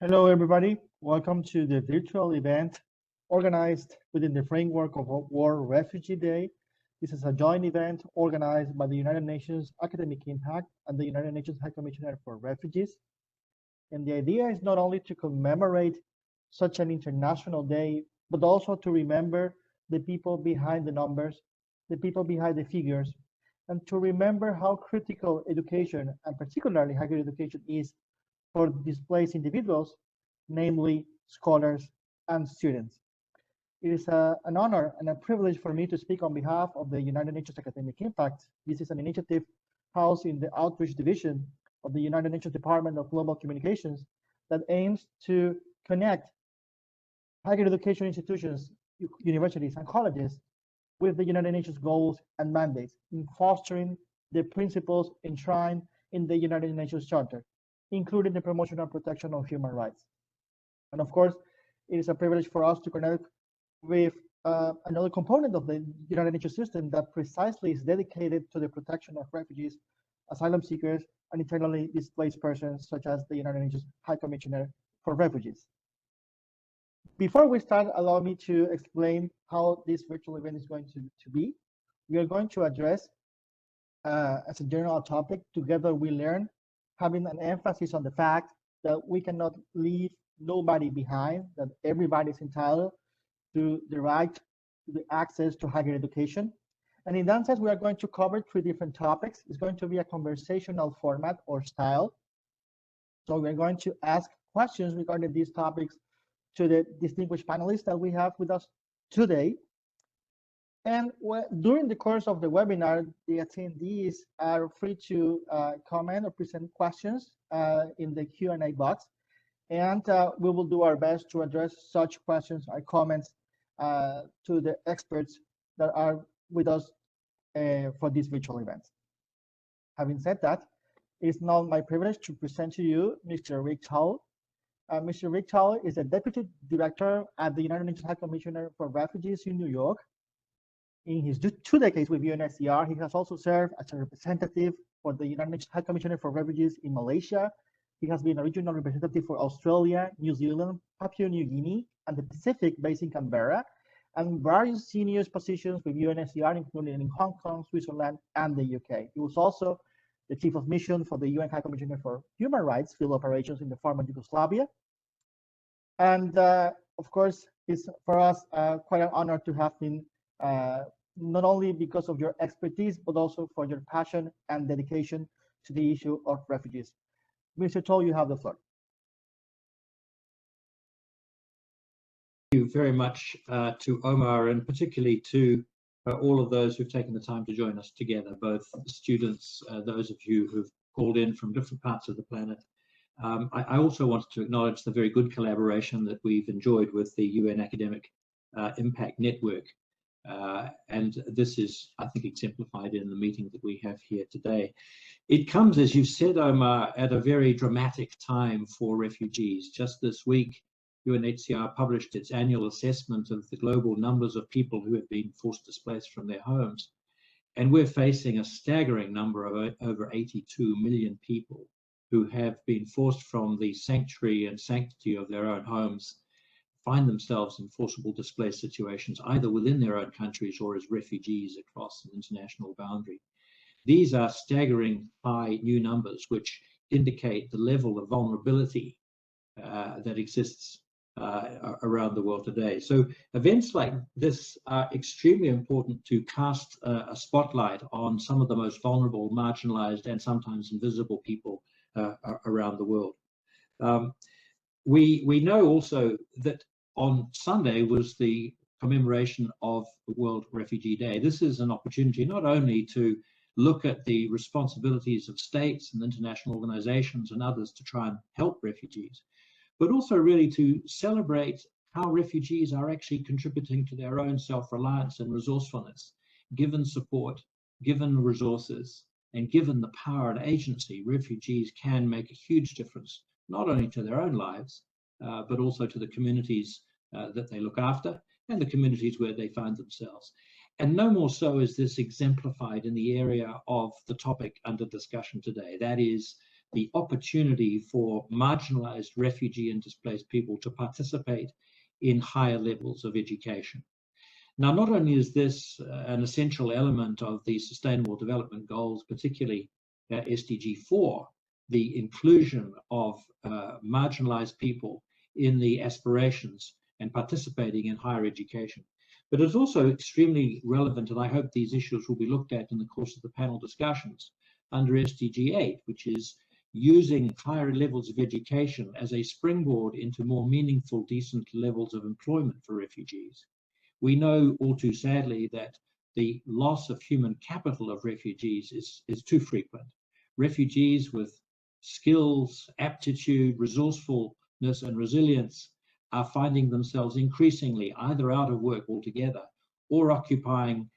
Hello, everybody. Welcome to the virtual event organized within the framework of World Refugee Day. This is a joint event organized by the United Nations Academic Impact and the United Nations High Commissioner for Refugees. And the idea is not only to commemorate such an international day, but also to remember the people behind the numbers, the people behind the figures, and to remember how critical education, and particularly higher education, is for displaced individuals, namely scholars and students. It is an honor and a privilege for me to speak on behalf of the United Nations Academic Impact. This is an initiative housed in the Outreach Division of the United Nations Department of Global Communications that aims to connect higher education institutions, universities, and colleges with the United Nations goals and mandates in fostering the principles enshrined in the United Nations Charter, including the promotion and protection of human rights. And of course, it is a privilege for us to connect with another component of the United Nations system that precisely is dedicated to the protection of refugees, asylum seekers, and internally displaced persons, such as the United Nations High Commissioner for Refugees. Before we start, allow me to explain how this virtual event is going to be. We are going to address, as a general topic, Together We Learn, having an emphasis on the fact that we cannot leave nobody behind, that everybody is entitled to the right to the access to higher education. And in that sense, we are going to cover 3 different topics. It's going to be a conversational format or style. So we're going to ask questions regarding these topics to the distinguished panelists that we have with us today. And during the course of the webinar, the attendees are free to comment or present questions in the Q&A box. And we will do our best to address such questions or comments to the experts that are with us for these virtual events. Having said that, it's now my privilege to present to you Mr. Rick Towle. Mr. Rick Towle is a Deputy Director at the United Nations High Commissioner for Refugees in New York. In his 2 decades with UNHCR, he has also served as a representative for the United Nations High Commissioner for Refugees in Malaysia. He has been a regional representative for Australia, New Zealand, Papua New Guinea, and the Pacific based in Canberra, and various senior positions with UNHCR, including in Hong Kong, Switzerland, and the UK. He was also the Chief of Mission for the UN High Commissioner for Human Rights field operations in the former Yugoslavia. And of course, it's for us quite an honor to have been not only because of your expertise, but also for your passion and dedication to the issue of refugees. Mr. Towle, you have the floor. Thank you very much to Omar, and particularly to all of those who've taken the time to join us together, both students, those of you who've called in from different parts of the planet. I also wanted to acknowledge the very good collaboration that we've enjoyed with the UN Academic Impact Network. And this is, I think, exemplified in the meeting that we have here today. It comes, as you said, Omar, at a very dramatic time for refugees. Just this week, UNHCR published its annual assessment of the global numbers of people who have been forced displaced from their homes. And we're facing a staggering number of over 82 million people who have been forced from the sanctuary and sanctity of their own homes, find themselves in forcible displaced situations, either within their own countries or as refugees across an international boundary. These are staggering high new numbers, which indicate the level of vulnerability that exists around the world today. So events like this are extremely important to cast a spotlight on some of the most vulnerable, marginalized, and sometimes invisible people around the world. We know also that on Sunday was the commemoration of the World Refugee Day. This is an opportunity not only to look at the responsibilities of states and international organizations and others to try and help refugees, but also really to celebrate how refugees are actually contributing to their own self-reliance and resourcefulness. Given support, given resources, and given the power and agency, refugees can make a huge difference, not only to their own lives, but also to the communities that they look after and the communities where they find themselves. And no more so is this exemplified in the area of the topic under discussion today. That is the opportunity for marginalized refugee and displaced people to participate in higher levels of education. Now, not only is this an essential element of the Sustainable Development Goals, particularly SDG 4, the inclusion of marginalized people in the aspirations and participating in higher education, but it's also extremely relevant, and I hope these issues will be looked at in the course of the panel discussions under SDG 8, which is using higher levels of education as a springboard into more meaningful, decent levels of employment for refugees. We know all too sadly that the loss of human capital of refugees is too frequent. Refugees with skills, aptitude, resourcefulness, and resilience are finding themselves increasingly either out of work altogether or occupying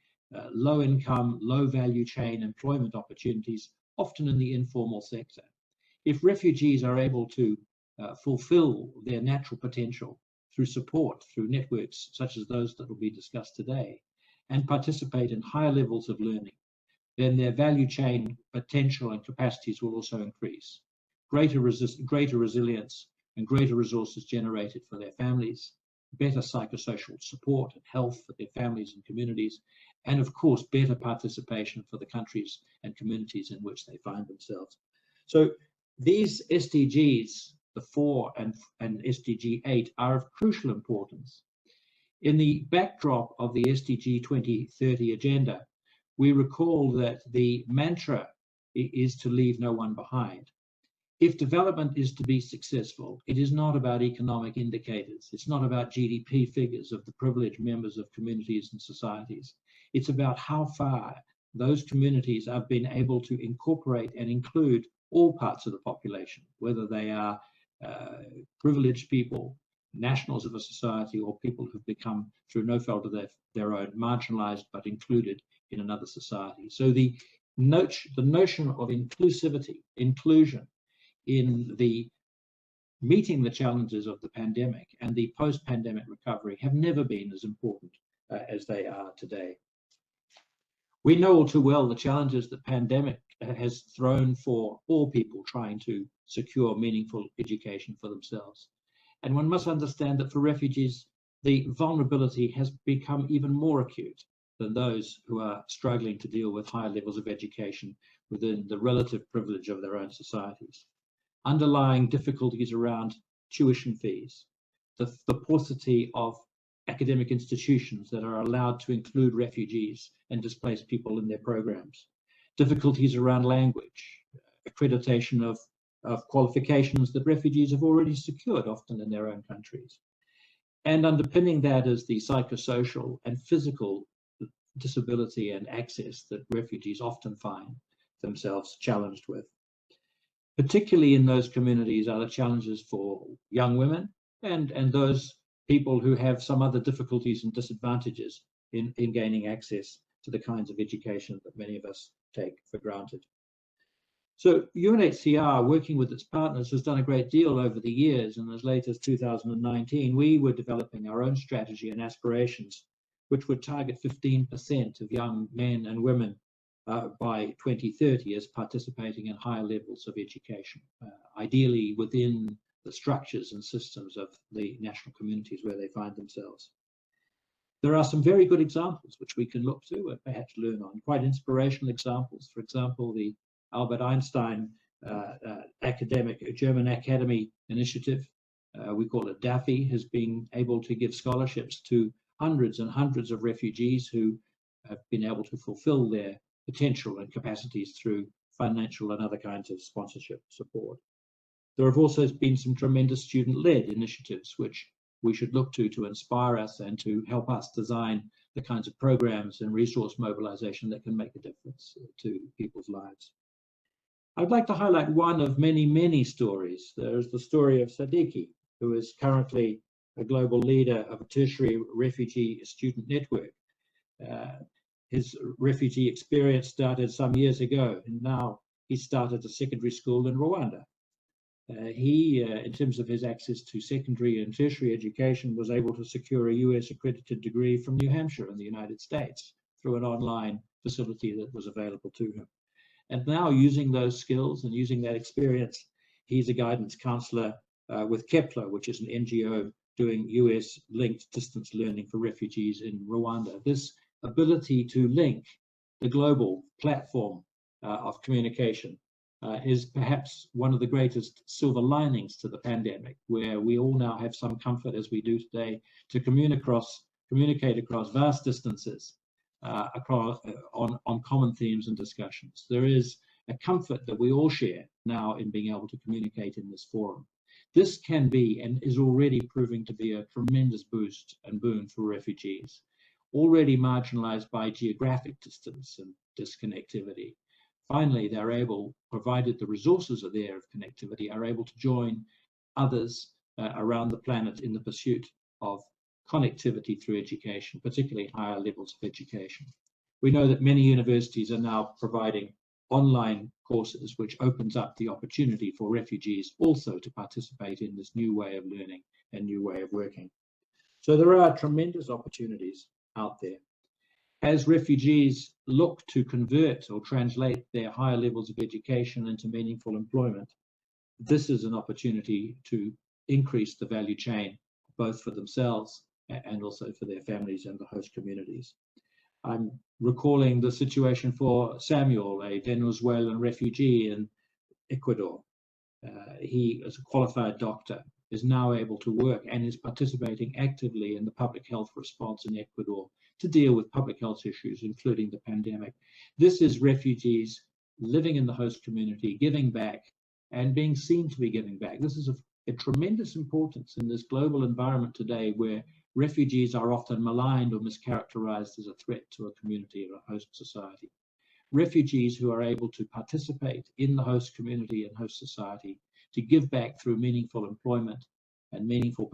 low income, low value chain employment opportunities, often in the informal sector. If refugees are able to fulfill their natural potential through support, through networks such as those that will be discussed today, and participate in higher levels of learning, then their value chain potential and capacities will also increase. Greater resilience and greater resources generated for their families, better psychosocial support and health for their families and communities, and of course, better participation for the countries and communities in which they find themselves. So these SDGs, the 4 and SDG 8, are of crucial importance. In the backdrop of the SDG 2030 agenda, we recall that the mantra is to leave no one behind. If development is to be successful, it is not about economic indicators. It's not about GDP figures of the privileged members of communities and societies. It's about how far those communities have been able to incorporate and include all parts of the population, whether they are privileged people, nationals of a society, or people who've become, through no fault of their own, marginalized but included in another society. So the notion of inclusivity, inclusion, in the meeting the challenges of the pandemic and the post-pandemic recovery have never been as important as they are today. We know all too well the challenges the pandemic has thrown for all people trying to secure meaningful education for themselves. And one must understand that for refugees, the vulnerability has become even more acute than those who are struggling to deal with higher levels of education within the relative privilege of their own societies. Underlying difficulties around tuition fees, the paucity of academic institutions that are allowed to include refugees and displaced people in their programs, difficulties around language, accreditation of qualifications that refugees have already secured, often in their own countries. And underpinning that is the psychosocial and physical disability and access that refugees often find themselves challenged with. Particularly in those communities are the challenges for young women and those people who have some other difficulties and disadvantages in gaining access to the kinds of education that many of us take for granted. So UNHCR, working with its partners, has done a great deal over the years, and as late as 2019, we were developing our own strategy and aspirations, which would target 15% of young men and women by 2030 as participating in higher levels of education, ideally within the structures and systems of the national communities where they find themselves. There are some very good examples which we can look to and perhaps learn on, quite inspirational examples. For example, the Albert Einstein German Academy initiative, we call it DAFI, has been able to give scholarships to hundreds and hundreds of refugees who have been able to fulfill their potential and capacities through financial and other kinds of sponsorship support. There have also been some tremendous student-led initiatives which we should look to inspire us and to help us design the kinds of programs and resource mobilization that can make a difference to people's lives. I'd like to highlight one of many, many stories. There's the story of Sadiki, who is currently a global leader of a tertiary refugee student network. His refugee experience started some years ago, and now he started a secondary school in Rwanda. In terms of his access to secondary and tertiary education, was able to secure a US accredited degree from New Hampshire in the United States through an online facility that was available to him. And now, using those skills and using that experience, he's a guidance counselor with Kepler, which is an NGO doing US-linked distance learning for refugees in Rwanda. This ability to link the global platform of communication is perhaps one of the greatest silver linings to the pandemic, where we all now have some comfort, as we do today, to communicate across vast distances on common themes and discussions. There is a comfort that we all share now in being able to communicate in this forum. This can be and is already proving to be a tremendous boost and boon for refugees, already marginalized by geographic distance and disconnectivity. Finally, they're able, provided the resources are there of connectivity, are able to join others around the planet in the pursuit of connectivity through education, particularly higher levels of education. We know that many universities are now providing online courses, which opens up the opportunity for refugees also to participate in this new way of learning and new way of working. So there are tremendous opportunities out there. As refugees look to convert or translate their higher levels of education into meaningful employment, this is an opportunity to increase the value chain, both for themselves and also for their families and the host communities. I'm recalling the situation for Samuel, a Venezuelan refugee in Ecuador. He, as a qualified doctor, is now able to work and is participating actively in the public health response in Ecuador to deal with public health issues, including the pandemic. This is refugees living in the host community, giving back, and being seen to be giving back. This is a tremendous importance in this global environment today, where refugees are often maligned or mischaracterized as a threat to a community or a host society. Refugees who are able to participate in the host community and host society to give back through meaningful employment and meaningful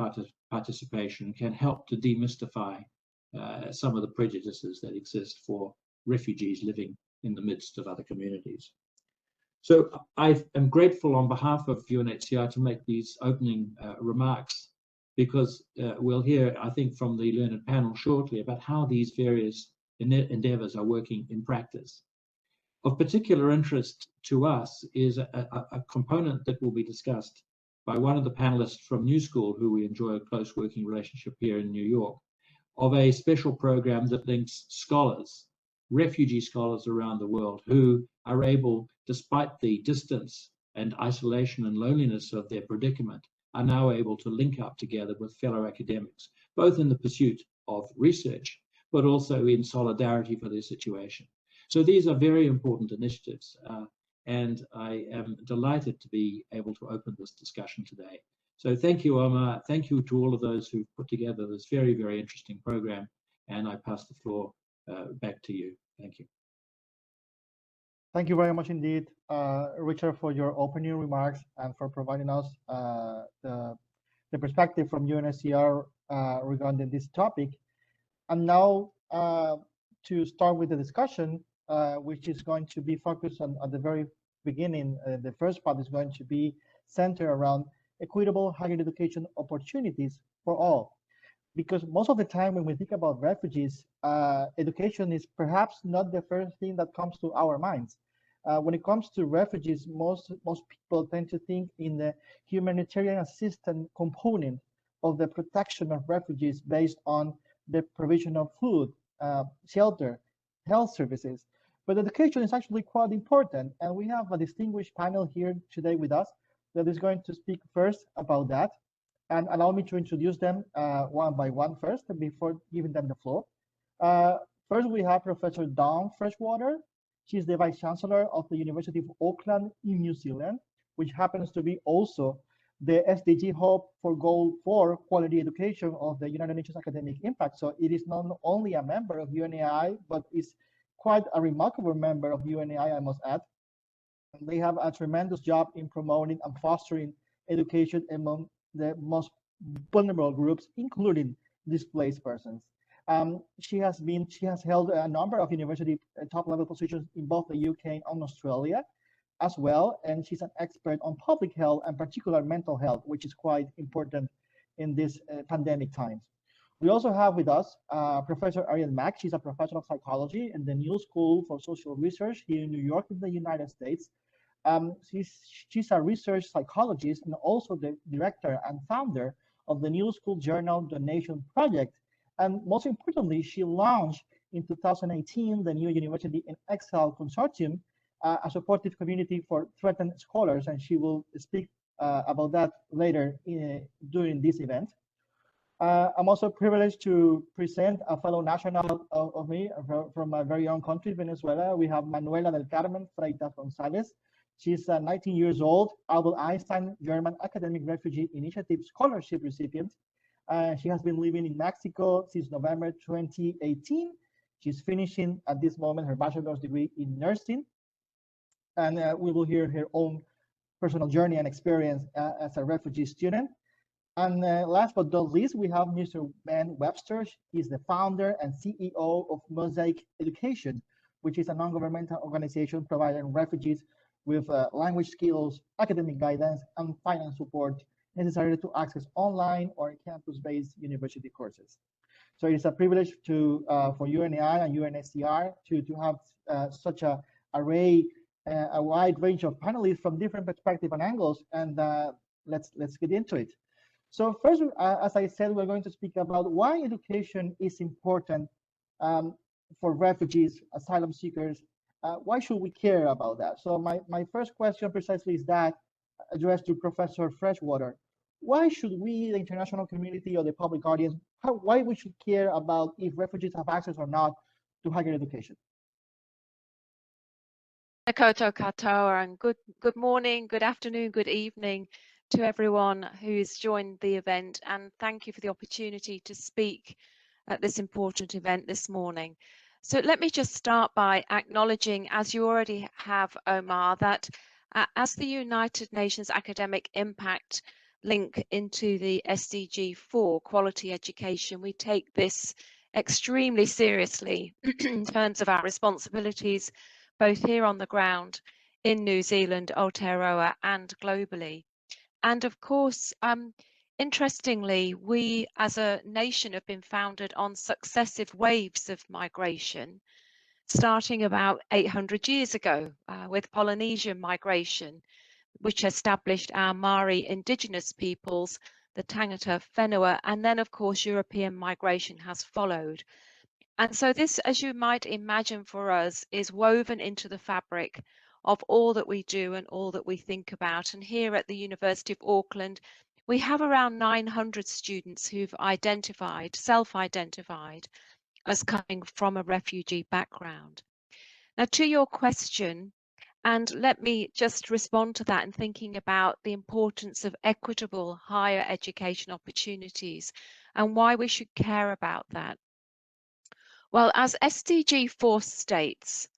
participation can help to demystify some of the prejudices that exist for refugees living in the midst of other communities. So I am grateful on behalf of UNHCR to make these opening remarks, because we'll hear, I think, from the learned panel shortly about how these various endeavors are working in practice. Of particular interest to us is a component that will be discussed by one of the panelists from New School, who we enjoy a close working relationship here in New York, of a special program that links scholars, refugee scholars around the world, who are able, despite the distance and isolation and loneliness of their predicament, are now able to link up together with fellow academics, both in the pursuit of research, but also in solidarity for their situation. So these are very important initiatives, and I am delighted to be able to open this discussion today. So thank you, Omar. Thank you to all of those who've put together this very, very interesting program, and I pass the floor back to you. Thank you. Thank you very much indeed, Richard, for your opening remarks and for providing us the perspective from UNHCR regarding this topic. And now to start with the discussion, which is going to be focused on at the very beginning. The first part is going to be centered around equitable higher education opportunities for all. Because most of the time when we think about refugees, education is perhaps not the first thing that comes to our minds. When it comes to refugees, most people tend to think in the humanitarian assistance component of the protection of refugees based on the provision of food, shelter, health services. But education is actually quite important, and we have a distinguished panel here today with us that is going to speak first about that. And allow me to introduce them one by one first, before giving them the floor. First, we have Professor Dawn Freshwater. She's the Vice-Chancellor of the University of Auckland in New Zealand, which happens to be also the SDG Hub for Goal 4 Quality Education of the United Nations Academic Impact. So it is not only a member of UNAI, but is quite a remarkable member of UNAI, I must add. And they have a tremendous job in promoting and fostering education among the most vulnerable groups, including displaced persons. She has held a number of university top-level positions in both the UK and Australia as well, and she's an expert on public health and particular mental health, which is quite important in these pandemic times. We also have with us Professor Arian Mack. She's a professor of psychology in the New School for Social Research here in New York in the United States. She's a research psychologist and also the director and founder of the New School Journal Donation Project. And most importantly, she launched in 2018 the new University in Exile Consortium, a supportive community for threatened scholars, and she will speak about that later during this event. I'm also privileged to present a fellow national of me from a very young country, Venezuela. We have Manuela del Carmen Freitas Gonzalez. She's 19 years old, Albert Einstein German Academic Refugee Initiative Scholarship recipient. She has been living in Mexico since November 2018. She's finishing at this moment her bachelor's degree in nursing. And we will hear her own personal journey and experience as a refugee student. And last but not least, we have Mr. Ben Webster. He's the founder and CEO of Mosaic Education, which is a non-governmental organization providing refugees with language skills, academic guidance, and finance support necessary to access online or campus-based university courses. So it's a privilege for UNAI and UNHCR to have such a wide range of panelists from different perspectives and angles, and let's get into it. So first, as I said, we're going to speak about why education is important for refugees, asylum seekers. Why should we care about that? So my first question precisely is that, addressed to Professor Freshwater. Why should we, the international community or the public audience, why we should care about if refugees have access or not to higher education? Koto katoa, and good morning, good afternoon, good evening to everyone who's joined the event, and thank you for the opportunity to speak at this important event this morning. So let me just start by acknowledging, as you already have, Omar, that as the United Nations Academic Impact link into the SDG 4, quality education, we take this extremely seriously in terms of our responsibilities, both here on the ground in New Zealand, Aotearoa, and globally. And of course, interestingly, we as a nation have been founded on successive waves of migration, starting about 800 years ago with Polynesian migration, which established our Maori indigenous peoples, the Tangata Whenua, and then of course European migration has followed. And so this, as you might imagine for us, is woven into the fabric of all that we do and all that we think about. And here at the University of Auckland, we have around 900 students who've self-identified as coming from a refugee background. Now, to your question, and let me just respond to that in thinking about the importance of equitable higher education opportunities and why we should care about that. Well, as SDG 4 states,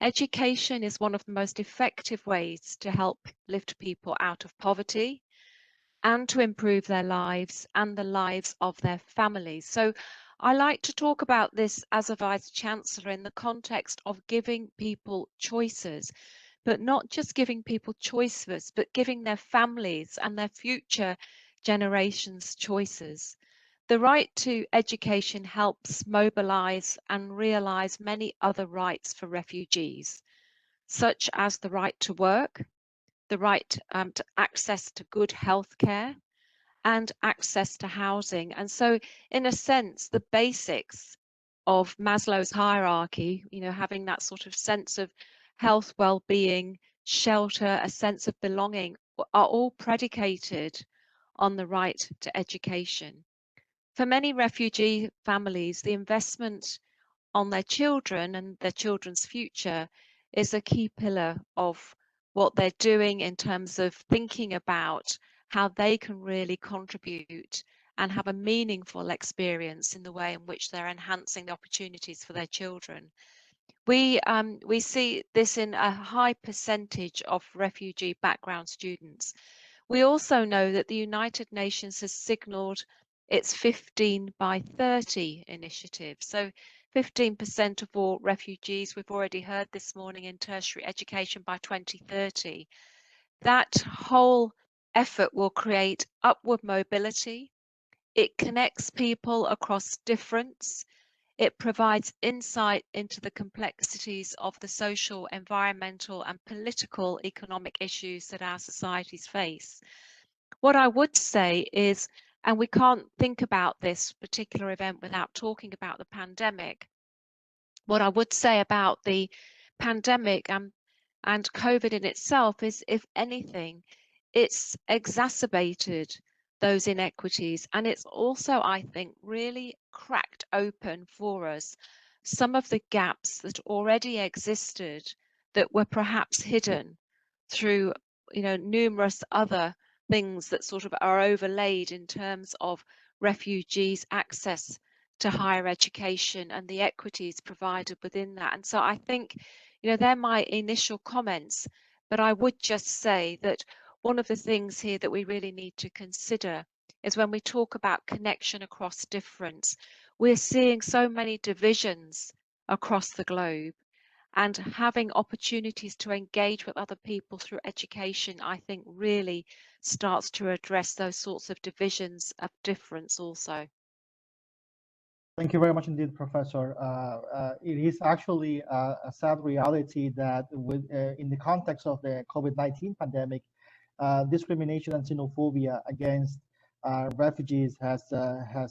education is one of the most effective ways to help lift people out of poverty and to improve their lives and the lives of their families. So I like to talk about this as a Vice-Chancellor in the context of giving people choices, but not just giving people choices, but giving their families and their future generations choices. The right to education helps mobilize and realize many other rights for refugees, such as the right to work, the right to access to good health care, and access to housing. And so, in a sense, the basics of Maslow's hierarchy, having that sort of sense of health, well-being, shelter, a sense of belonging, are all predicated on the right to education. For many refugee families, the investment on their children and their children's future is a key pillar of what they're doing in terms of thinking about how they can really contribute and have a meaningful experience in the way in which they're enhancing the opportunities for their children. We see this in a high percentage of refugee background students. We also know that the United Nations has signalled its 15 by 30 initiative. So 15% of all refugees, we've already heard this morning, in tertiary education by 2030. That whole effort will create upward mobility, It connects people across difference. It provides insight into the complexities of the social, environmental, and political economic issues that our societies face. What I would say is, and we can't think about this particular event without talking about the pandemic, what I would say about the pandemic and COVID in itself is, if anything, it's exacerbated those inequities, and it's also, I think, really cracked open for us some of the gaps that already existed that were perhaps hidden through, numerous other things that sort of are overlaid in terms of refugees' access to higher education and the equities provided within that. And so I think, they're my initial comments, but I would just say that one of the things here that we really need to consider is when we talk about connection across difference, we're seeing so many divisions across the globe, and having opportunities to engage with other people through education, I think, really starts to address those sorts of divisions of difference also. Thank you very much indeed, Professor. It is actually a sad reality that in the context of the COVID-19 pandemic, discrimination and xenophobia against refugees has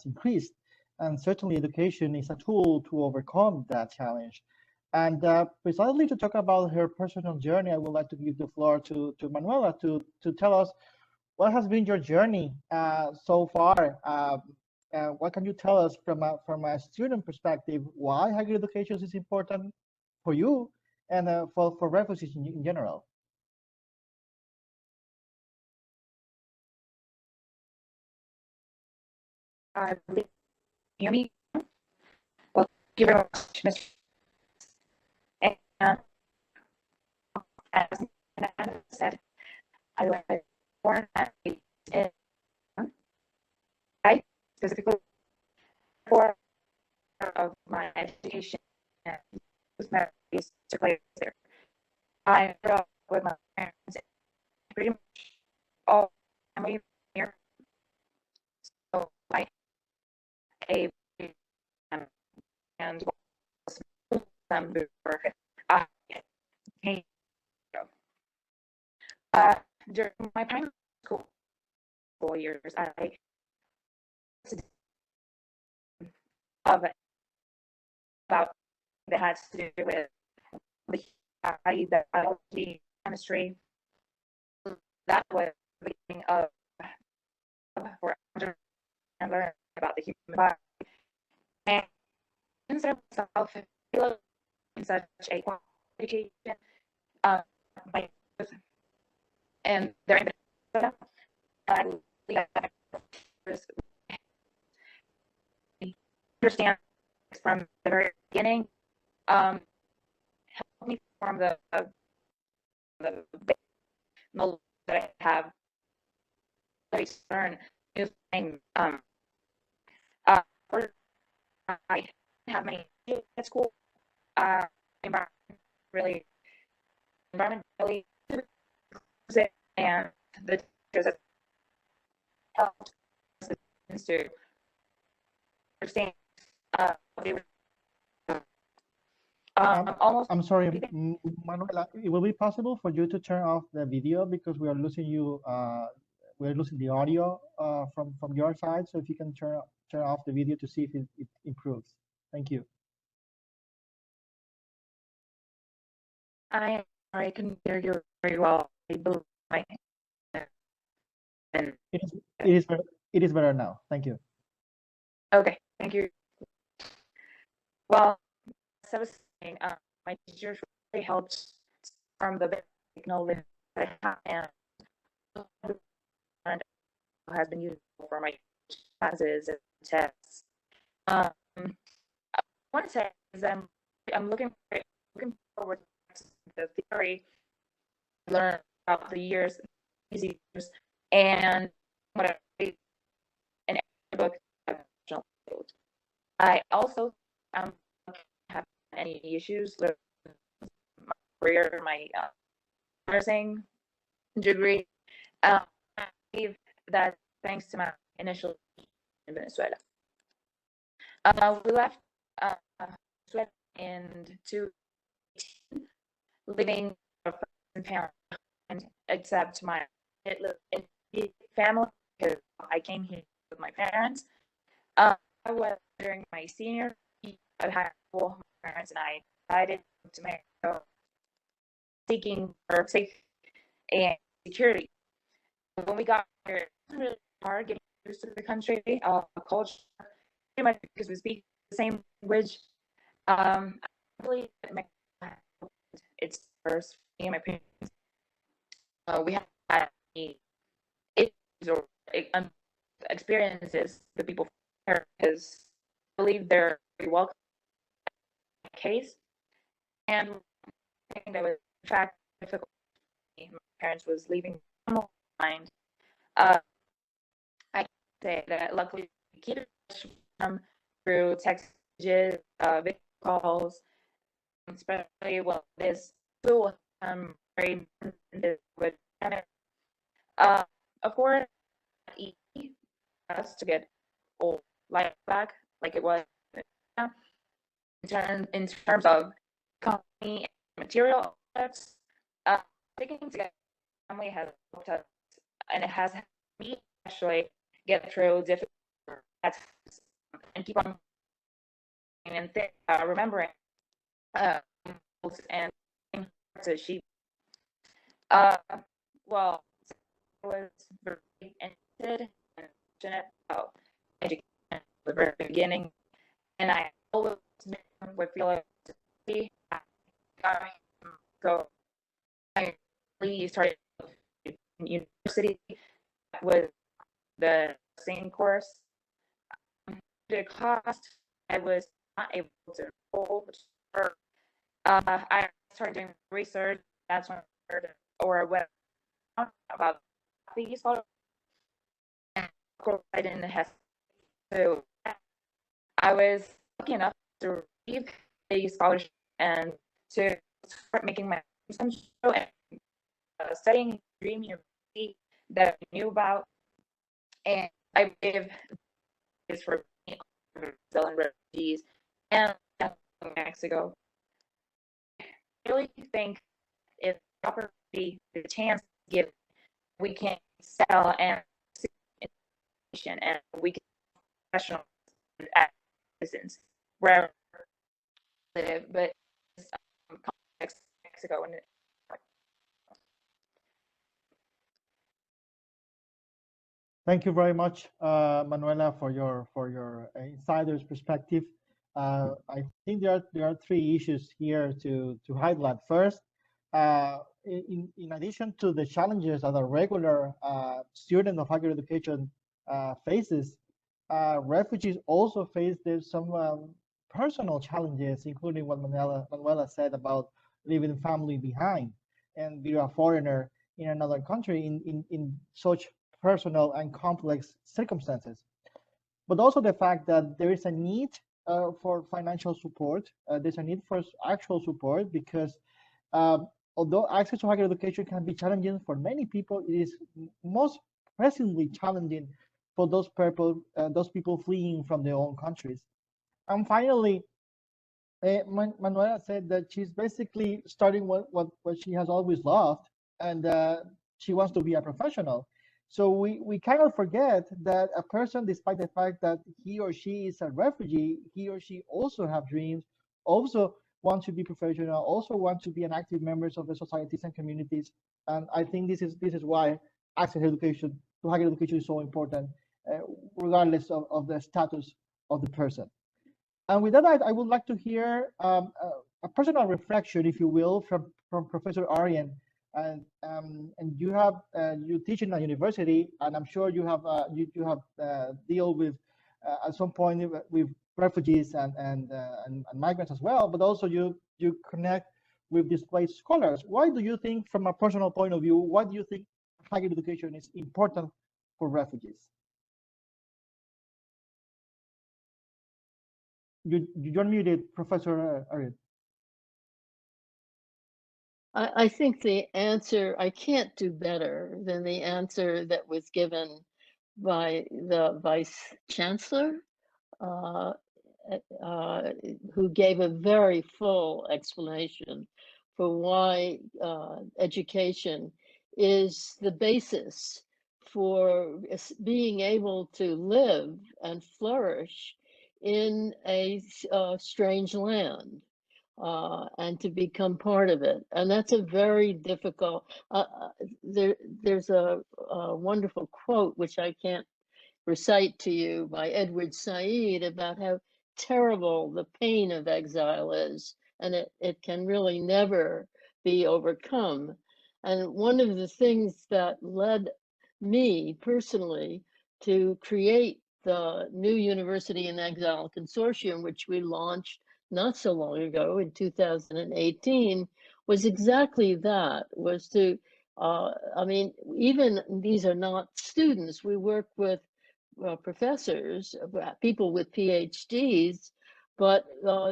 increased. And certainly education is a tool to overcome that challenge. And precisely to talk about her personal journey, I would like to give the floor to Manuela to tell us what has been your journey so far. What can you tell us from a student perspective? Why higher education is important for you and for refugees in general? Hear me? Well, thank you very much, Mr. And as I said, I was born in I specifically for of my education was my took place there. I grew up with my parents pretty much all family here. So like a and them before I came. During my primary school years, I about that has to do with the biology, chemistry. That was the beginning of where I learned about the human body. And instead of myself in such a education, and they're understand from the very beginning, help me form the knowledge that I have. I learn new things. I have many at school. Environmentally, and the teachers that help students to understand. I'm sorry, Manuela. It will be possible for you to turn off the video because we are losing you. We're losing the audio from your side. So if you can turn off the video to see if it improves. Thank you. I can hear you very well. It is better now. Thank you. Okay, thank you. Well, as I was saying, my teachers really helped from the basic knowledge that I have and has been useful for my classes and tests. I want to say is I'm looking forward to the theory I learned about the years, these years, and what I read in every book. I also have any issues with my career, my nursing degree. I believe that thanks to my initial in Venezuela. We left Venezuela in 2018, leaving our parents behind, except my family, because I came here with my parents. I was during my senior year at high school. My parents and I decided to Mexico, seeking for safety and security. When we got here, it was really hard getting used to the country, culture, pretty much because we speak the same language. I believe that Mexico it's first for me and my parents. We had issues or experiences that people here because I believe they're very welcome case. And I think that was in fact difficult for me. My parents was leaving behind. I can say that luckily we keep in touch with them through text messages, video calls, especially well this tool very with of course easy for us to get old life back like it was in terms of economy and material aspects. Sticking together family has helped us, and it has helped me actually get through difficult times and keep on and remembering and to sheep. Well, I was very interested and passionate about education at the very beginning, and I always would feel like so I really started in university with the same course. The cost I was not able to enroll, I started doing research. That's when I heard or went about these photos. And of course, I didn't have to. I was lucky enough to receive a scholarship and to start making my own show and studying Dream University that I knew about. And I gave this for Brazilian refugees and Mexico. I really think if the opportunity, the chance given, we can sell and information and we can professional as citizens wherever we live, but context Mexico and Thank you very much, Manuela, for your insider's perspective. I think there are three issues here to highlight. First, in addition to the challenges that a regular student of higher education faces, refugees also face some personal challenges, including what Manuela said about leaving family behind and being a foreigner in another country in such personal and complex circumstances. But also the fact that there is a need for financial support. There's a need for actual support because although access to higher education can be challenging for many people, it is most pressingly challenging for those people fleeing from their own countries. And finally, Manuela said that she's basically starting what she has always loved, and she wants to be a professional. So we cannot forget that a person, despite the fact that he or she is a refugee, he or she also have dreams, also want to be professional, also want to be an active members of the societies and communities. And I think this is why access to education, to higher education, is so important, regardless of the status of the person. And with that, I would like to hear a personal reflection, if you will, from Professor Arian. And you teach in a university, and I'm sure you have deal with at some point with refugees and migrants as well. But also you connect with displaced scholars. Why do you think, from a personal point of view, why do you think higher education is important for refugees? You're muted, Professor Arian. I think the answer, I can't do better than the answer that was given by the Vice-Chancellor, who gave a very full explanation for why education is the basis for being able to live and flourish in a strange land. And to become part of it. And that's a very difficult, there's a wonderful quote, which I can't recite to you, by Edward Said, about how terrible the pain of exile is. And it can really never be overcome. And one of the things that led me personally to create the new University in Exile Consortium, which we launched not so long ago in 2018, was exactly that, was to, I mean, even these are not students, we work with professors, people with PhDs, but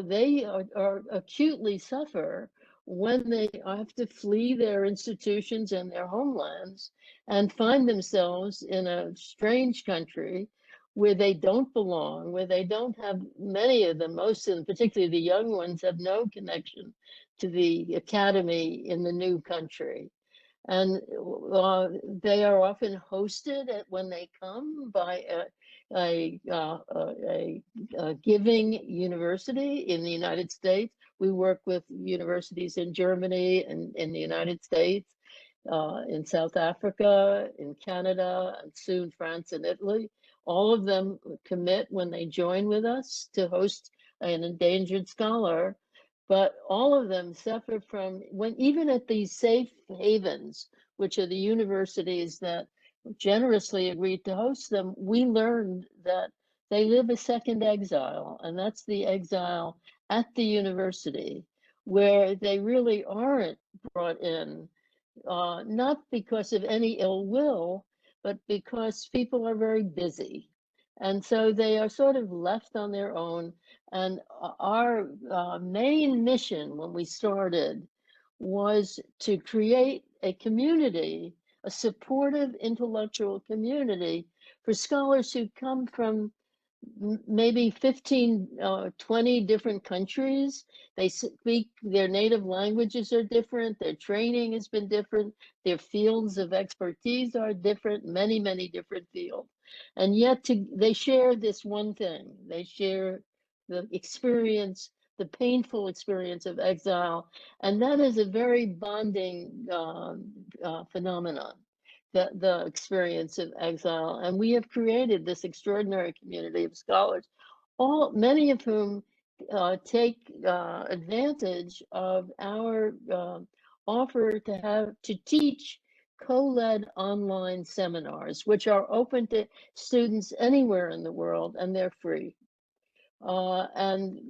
they are acutely suffer when they have to flee their institutions and their homelands and find themselves in a strange country where they don't belong, where they don't have, many of them, most of them, particularly the young ones, have no connection to the academy in the new country. And they are often hosted when they come by a giving university in the United States. We work with universities in Germany and in the United States, in South Africa, in Canada, and soon France and Italy. All of them commit when they join with us to host an endangered scholar, but all of them suffer from, when even at these safe havens, which are the universities that generously agreed to host them, we learned that they live a second exile, and that's the exile at the university, where they really aren't brought in, not because of any ill will, but because people are very busy. And so they are sort of left on their own. And our main mission when we started was to create a community, a supportive intellectual community for scholars who come from maybe 15, 20 different countries. They speak, their native languages are different, their training has been different, their fields of expertise are different, many, many different fields. And yet they share this one thing. They share the experience, the painful experience of exile. And that is a very bonding phenomenon. The experience of exile, and we have created this extraordinary community of scholars, many of whom take advantage of our offer to teach co-led online seminars, which are open to students anywhere in the world, and they're free. And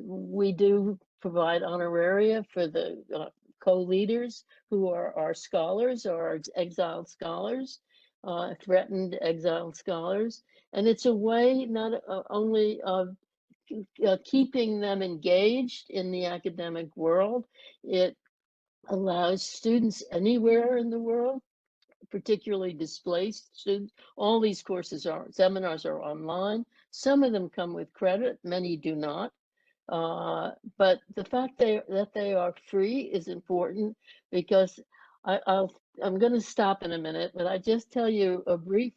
we do provide honoraria for the co-leaders who are our scholars or our exiled scholars, threatened exiled scholars. And it's a way not only of keeping them engaged in the academic world, it allows students anywhere in the world, particularly displaced students. All these seminars are online. Some of them come with credit, many do not. But the fact that they are free is important, because I'm going to stop in a minute, but I just tell you a brief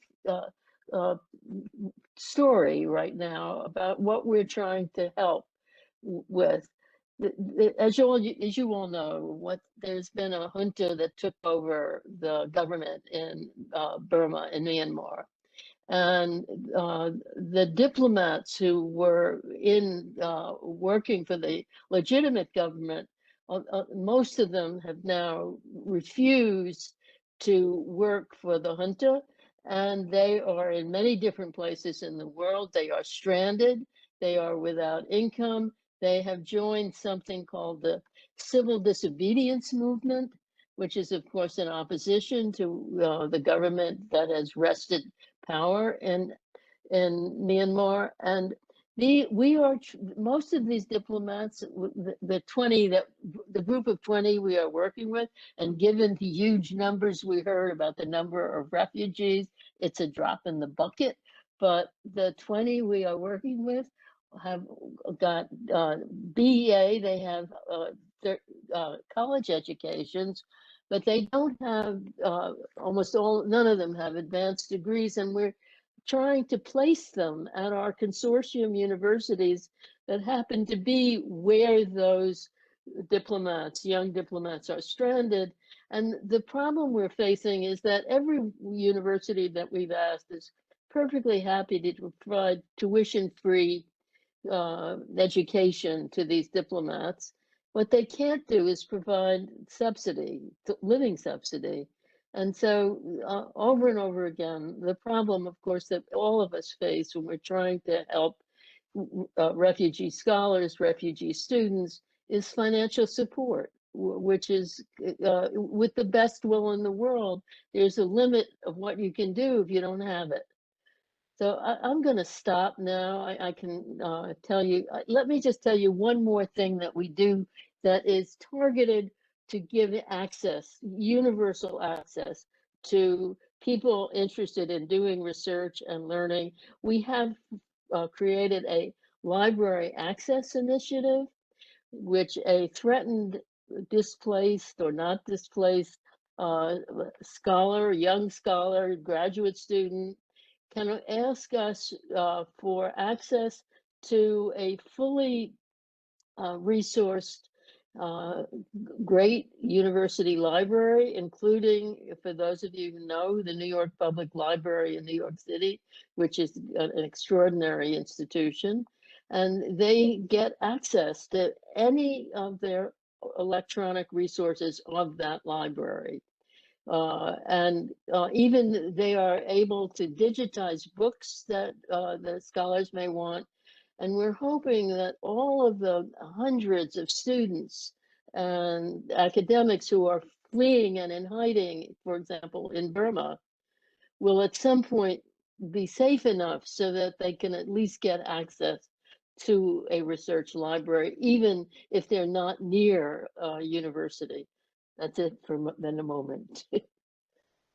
story right now about what we're trying to help with. As you all know, there's been a junta that took over the government in Burma, in Myanmar. And the diplomats who were working for the legitimate government, most of them have now refused to work for the junta, and they are in many different places in the world. They are stranded, they are without income. They have joined something called the Civil Disobedience Movement, which is, of course, in opposition to the government that has wrested power in Myanmar. And We are most of these diplomats, the 20 that the group of 20 we are working with, and given the huge numbers we heard about the number of refugees, it's a drop in the bucket. But the 20 we are working with have got BEA, they have their college educations, but they don't have none of them have advanced degrees, and we're trying to place them at our consortium universities that happen to be where those diplomats, young diplomats, are stranded. And the problem we're facing is that every university that we've asked is perfectly happy to provide tuition-free education to these diplomats. What they can't do is provide subsidy, living subsidy. And so over and over again, the problem, of course, that all of us face when we're trying to help refugee scholars, refugee students, is financial support, which is with the best will in the world, there's a limit of what you can do if you don't have it. So I'm going to stop now. I can tell you, let me just tell you one more thing that we do that is targeted to give access, universal access to people interested in doing research and learning. We have created a library access initiative, which a threatened, displaced or not displaced scholar, young scholar, graduate student, can ask us for access to a fully resourced great university library, including, for those of you who know, the New York Public Library in New York City, which is an extraordinary institution. And they get access to any of their electronic resources of that library. Even they are able to digitize books that the scholars may want. And we're hoping that all of the hundreds of students and academics who are fleeing and in hiding, for example, in Burma, will at some point be safe enough so that they can at least get access to a research library, even if they're not near a university. That's it for the moment.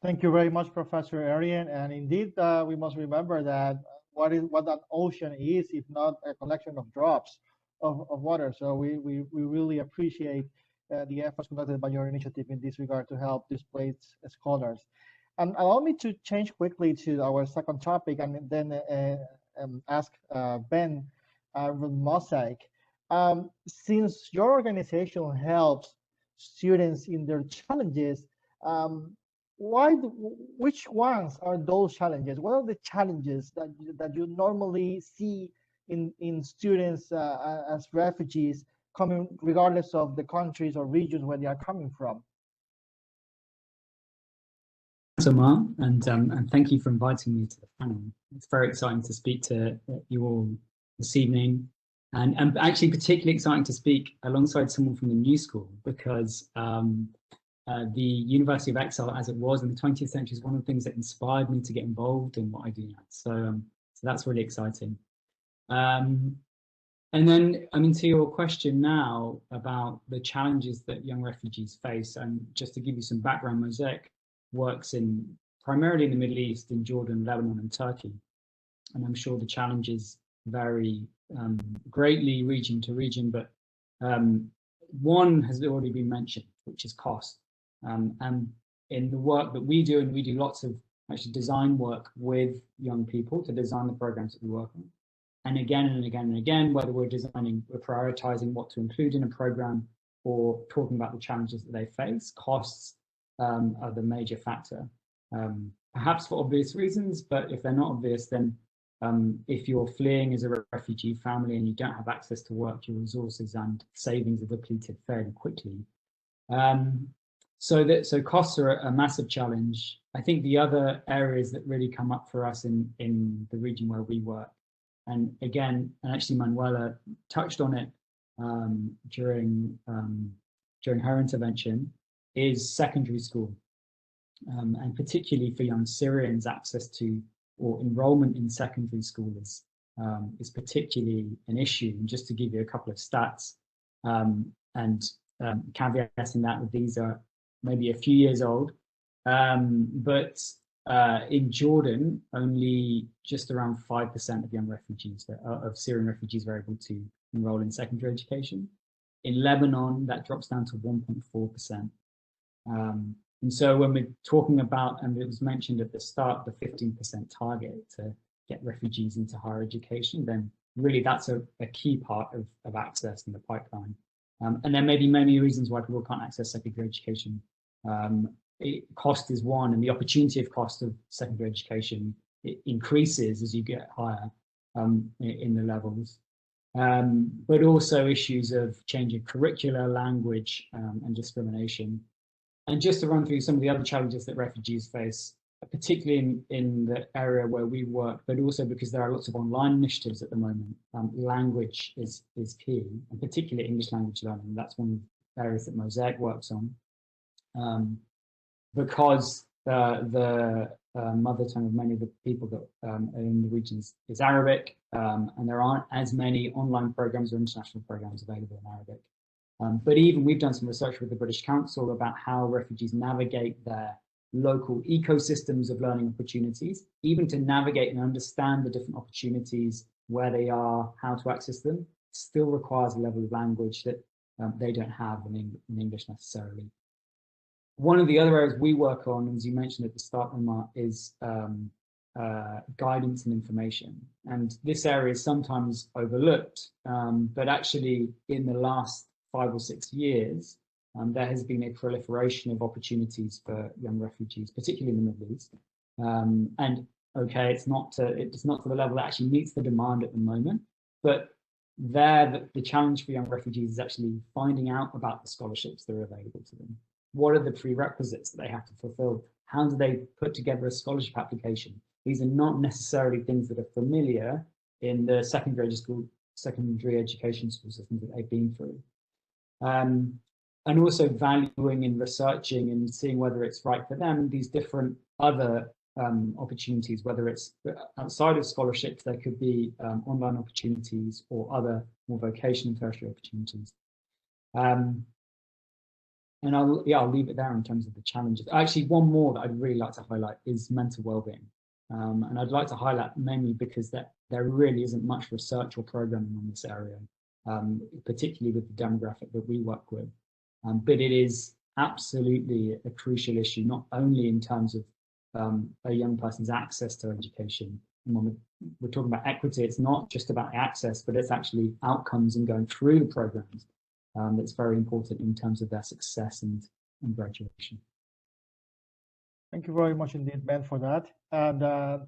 Thank you very much, Professor Arian. And indeed, we must remember that what an ocean is, if not a collection of drops of water. So we really appreciate the efforts conducted by your initiative in this regard to help displaced scholars. And allow me to change quickly to our second topic and then ask Ben with Mosaic. Since your organization helps students in their challenges, which ones are those challenges? What are the challenges that you normally see in students as refugees coming, regardless of the countries or regions where they are coming from? Thanks, Omar, and thank you for inviting me to the panel. It's very exciting to speak to you all this evening, and actually particularly exciting to speak alongside someone from the New School, because the University of Exile, as it was in the 20th century, is one of the things that inspired me to get involved in what I do now. So that's really exciting. And then, I mean, to your question now about the challenges that young refugees face, and just to give you some background, Mosaic works primarily in the Middle East, in Jordan, Lebanon, and Turkey. And I'm sure the challenges vary greatly region to region, but one has already been mentioned, which is cost. And in the work that we do, and we do lots of actually design work with young people to design the programs that we work on. And again and again and again, whether we're prioritizing what to include in a program or talking about the challenges that they face, costs are the major factor. Perhaps for obvious reasons, but if they're not obvious, then if you're fleeing as a refugee family and you don't have access to work, your resources and savings are depleted fairly quickly. So costs are a massive challenge. I think the other areas that really come up for us in the region where we work, and again, and actually Manuela touched on it during her intervention, is secondary school, and particularly for young Syrians, access to or enrollment in secondary school is particularly an issue. And just to give you a couple of stats, caveating that with these are maybe a few years old, but in Jordan, only just around 5% of young refugees, of Syrian refugees, are able to enroll in secondary education. In Lebanon, that drops down to 1.4%. And so when we're talking about, and it was mentioned at the start, the 15% target to get refugees into higher education, then really that's a key part of access in the pipeline. And there may be many reasons why people can't access secondary education. Cost is one, and the opportunity of cost of secondary education, it increases as you get higher in the levels. But also issues of changing curricula, language, and discrimination. And just to run through some of the other challenges that refugees face, particularly in the area where we work, but also because there are lots of online initiatives at the moment, language is key, and particularly English language learning. That's one of the areas that Mosaic works on. Because the mother tongue of many of the people that are in the regions is Arabic, and there aren't as many online programs or international programs available in Arabic. But even we've done some research with the British Council about how refugees navigate their local ecosystems of learning opportunities, even to navigate and understand the different opportunities, where they are, how to access them, still requires a level of language that they don't have in English necessarily. One of the other areas we work on, as you mentioned at the start, Omar, is guidance and information. And this area is sometimes overlooked, but actually in the last 5 or 6 years, there has been a proliferation of opportunities for young refugees, particularly in the Middle East. And okay, it's not to the level that actually meets the demand at the moment, but the challenge for young refugees is actually finding out about the scholarships that are available to them. What are the prerequisites that they have to fulfill? How do they put together a scholarship application? These are not necessarily things that are familiar in the secondary education school systems that they've been through. And also valuing and researching and seeing whether it's right for them, these different other opportunities, whether it's outside of scholarships, there could be online opportunities or other more vocational and tertiary opportunities. And I'll leave it there in terms of the challenges. Actually, one more that I'd really like to highlight is mental well-being. And I'd like to highlight mainly because there really isn't much research or programming on this area, particularly with the demographic that we work with. But it is absolutely a crucial issue, not only in terms of a young person's access to education. And when we're talking about equity, it's not just about access, but it's actually outcomes and going through the programs. That's very important in terms of their success and graduation. Thank you very much indeed, Ben, for that. And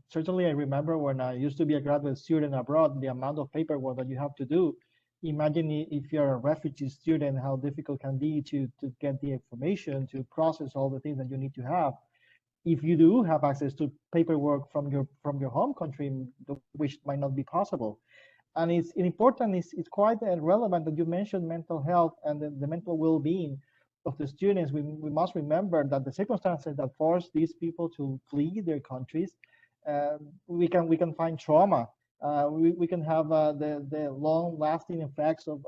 certainly I remember when I used to be a graduate student abroad, the amount of paperwork that you have to do. Imagine if you're a refugee student, how difficult it can be to get the information, to process all the things that you need to have. If you do have access to paperwork from your home country, which might not be possible. And it's important, it's quite relevant that you mentioned mental health and the mental well-being of the students. We must remember that the circumstances that force these people to flee their countries, we can find trauma. We can have the long-lasting effects of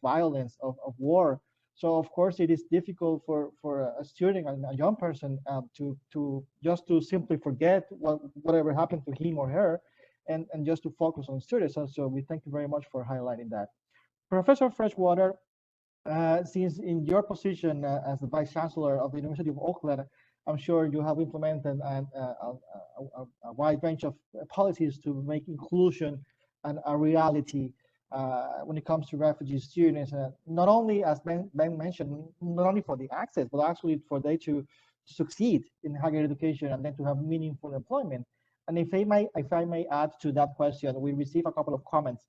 violence, of war. So of course it is difficult for a student, a young person, to simply forget whatever happened to him or her, and just to focus on studies. So we thank you very much for highlighting that. Professor Freshwater, since in your position as the Vice-Chancellor of the University of Auckland, I'm sure you have implemented a wide range of policies to make inclusion a reality when it comes to refugee students, not only, as Ben mentioned, not only for the access, but actually for they to succeed in higher education and then to have meaningful employment. And if I may add to that question, we received a couple of comments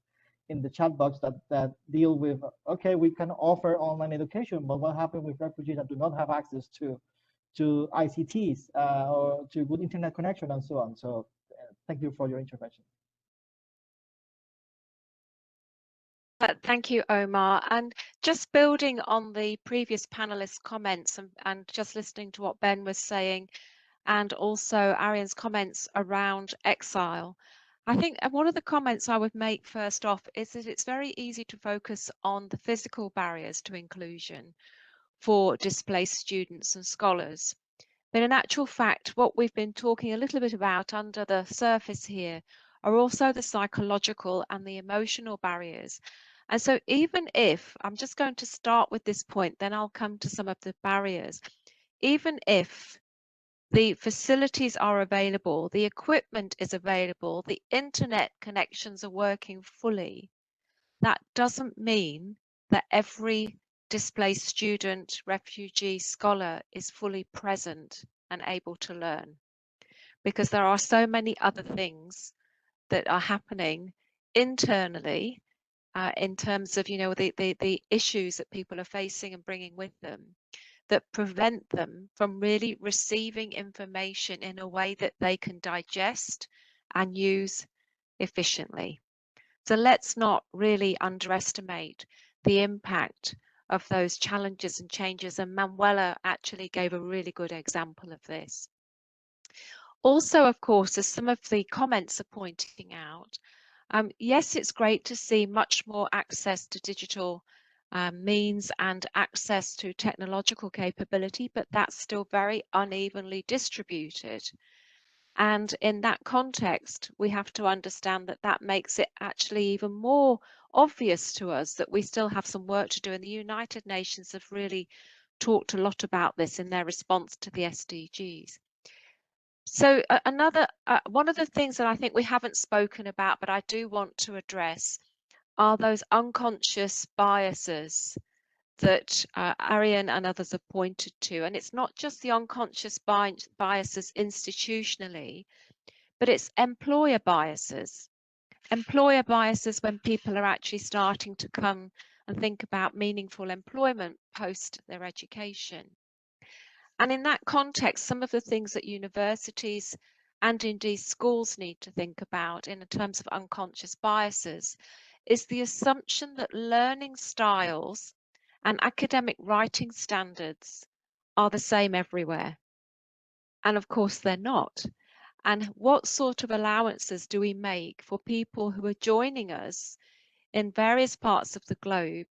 in the chat box that deal with, okay, we can offer online education, but what happens with refugees that do not have access to ICTs or to good internet connection and so on? So thank you for your intervention. Thank you, Omar. And just building on the previous panelists' comments and just listening to what Ben was saying, and also Arian's comments around Exile, I think one of the comments I would make first off is that it's very easy to focus on the physical barriers to inclusion for displaced students and scholars. But in actual fact, what we've been talking a little bit about under the surface here are also the psychological and the emotional barriers. And so even if, I'm just going to start with this point, then I'll come to some of the barriers. Even if the facilities are available, the equipment is available, the internet connections are working fully, that doesn't mean that every displaced student, refugee, scholar is fully present and able to learn, because there are so many other things that are happening internally in terms of, you know, the issues that people are facing and bringing with them that prevent them from really receiving information in a way that they can digest and use efficiently. So let's not really underestimate the impact of those challenges and changes, and Manuela actually gave a really good example of this. Also, of course, as some of the comments are pointing out, yes, it's great to see much more access to digital means and access to technological capability, but that's still very unevenly distributed. And in that context, we have to understand that that makes it actually even more obvious to us that we still have some work to do. And the United Nations have really talked a lot about this in their response to the SDGs. So one of the things that I think we haven't spoken about, but I do want to address, are those unconscious biases that Arian and others have pointed to. And it's not just the unconscious biases institutionally, but it's employer biases. Employer biases when people are actually starting to come and think about meaningful employment post their education. And in that context, some of the things that universities and indeed schools need to think about in terms of unconscious biases is the assumption that learning styles and academic writing standards are the same everywhere. And of course, they're not. And what sort of allowances do we make for people who are joining us in various parts of the globe,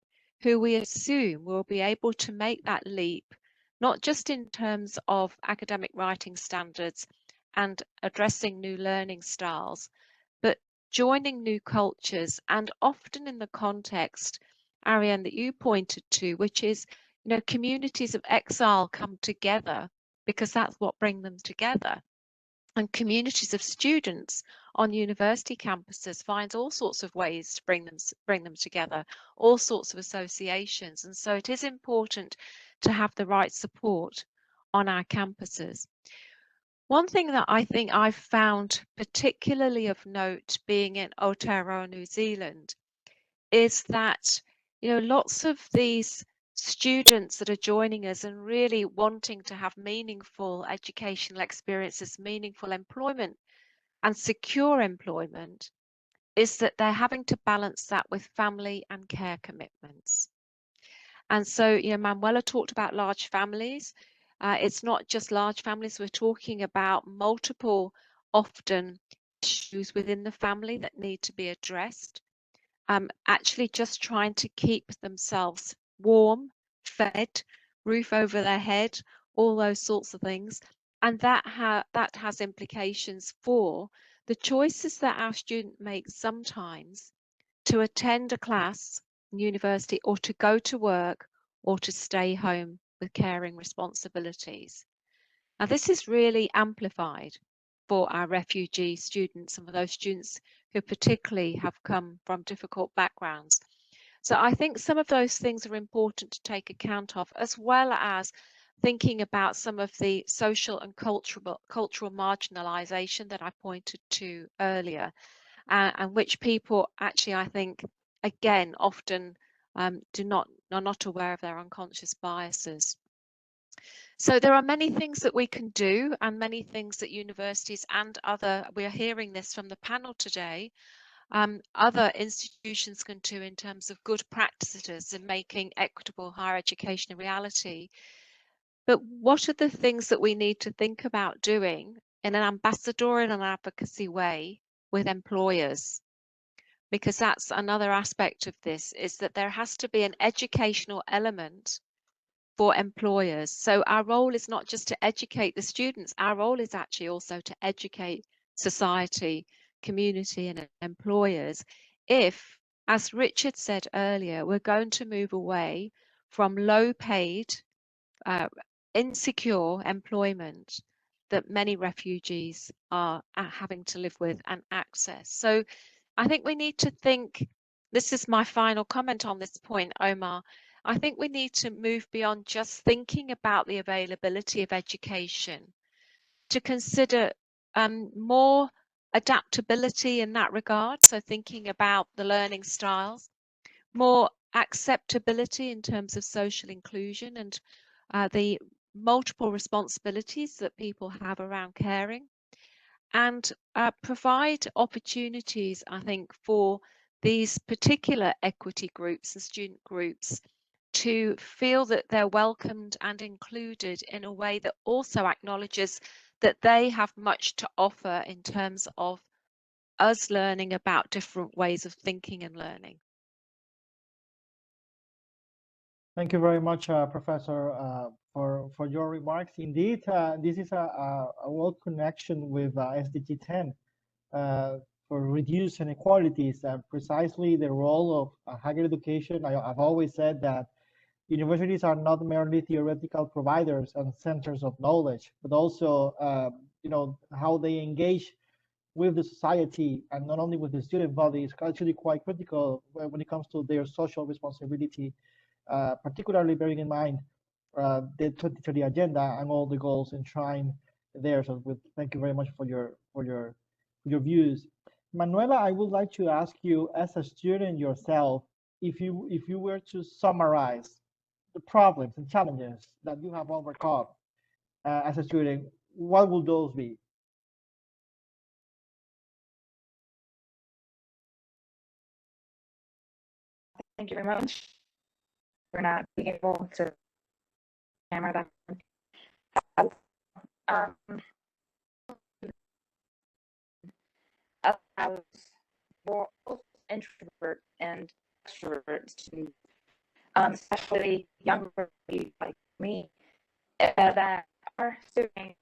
who we assume will be able to make that leap, not just in terms of academic writing standards and addressing new learning styles, but joining new cultures, and often in the context, Arian, that you pointed to, which is, you know, communities of exile come together because that's what brings them together. And communities of students on university campuses find all sorts of ways to bring them together, all sorts of associations. And so it is important to have the right support on our campuses. One thing that I think I've found particularly of note being in Aotearoa, New Zealand, is that, you know, lots of these students that are joining us and really wanting to have meaningful educational experiences, meaningful employment and secure employment, is that they're having to balance that with family and care commitments. And so, you know, Manuela talked about large families. It's not just large families, we're talking about multiple, often issues within the family that need to be addressed. Actually just trying to keep themselves warm, fed, roof over their head, all those sorts of things. And that has implications for the choices that our students make sometimes to attend a class in university, or to go to work, or to stay home with caring responsibilities. Now, this is really amplified for our refugee students and for those students who particularly have come from difficult backgrounds. So I think some of those things are important to take account of, as well as thinking about some of the social and cultural marginalization that I pointed to earlier, and which people actually, I think, again, often are not aware of their unconscious biases. So there are many things that we can do, and many things that universities and we're hearing this from the panel today, other institutions can do in terms of good practices in making equitable higher education a reality. But what are the things that we need to think about doing in an ambassadorial and advocacy way with employers, because that's another aspect of this, is that there has to be an educational element for employers. So our role is not just to educate the students, our role is actually also to educate society, community and employers. If, as Richard said earlier, we're going to move away from low paid, insecure employment that many refugees are having to live with and access. So I think we need to think, this is my final comment on this point, Omar, I think we need to move beyond just thinking about the availability of education to consider more adaptability in that regard. So thinking about the learning styles, more acceptability in terms of social inclusion and the multiple responsibilities that people have around caring, and provide opportunities, I think, for these particular equity groups and student groups to feel that they're welcomed and included in a way that also acknowledges that they have much to offer in terms of us learning about different ways of thinking and learning. Thank you very much, Professor, for your remarks. Indeed, this is a world connection with SDG 10 for reduce inequalities, and precisely the role of higher education. I've always said that universities are not merely theoretical providers and centers of knowledge, but also, how they engage with the society, and not only with the student body, is actually quite critical when it comes to their social responsibility, particularly bearing in mind the 2030 agenda and all the goals enshrined there. So, thank you very much for your views. Manuela, I would like to ask you, as a student yourself, if you were to summarize the problems and challenges that you have overcome as a student, what would those be? Thank you very much for not being able to camera that. Allows for both introvert and extrovert students, especially younger people like me, that are students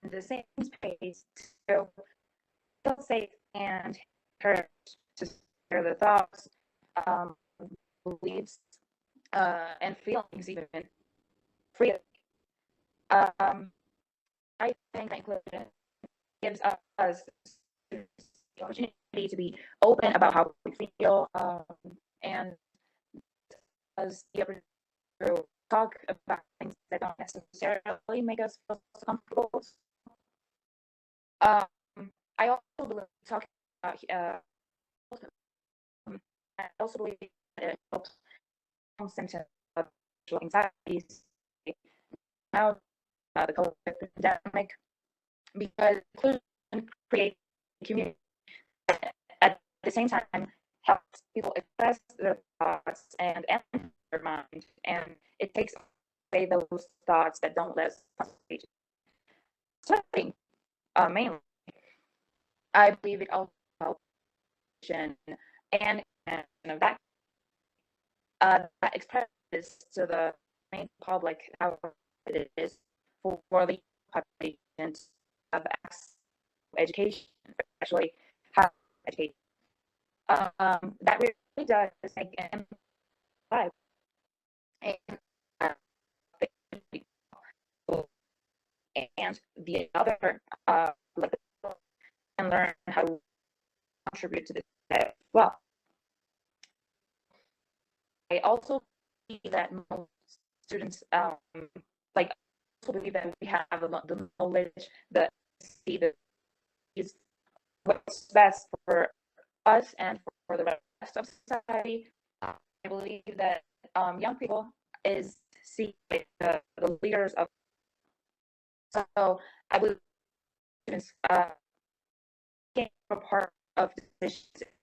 in the same space to feel safe and encouraged to share their thoughts, beliefs, and feelings even freely. I think that inclusion gives us the opportunity to be open about how we feel, and us the opportunity to talk about things that don't necessarily make us feel comfortable. I also believe talking about I also believe that it helps symptoms of social anxieties now, the COVID pandemic, because inclusion creates community. At the same time, helps people express their thoughts and their mind, and it takes away those thoughts that don't let us speak. Studying, mainly, I believe it also helps and that expresses to the main public how it is for the population of access to education, especially higher education. That really does make an impact. And and the other and learn how to contribute to this as well. I also believe that most students like also believe that we have the knowledge that see the is what's best for us and for the rest of society. I believe that young people is see the leaders of. So I believe students became a part of decisions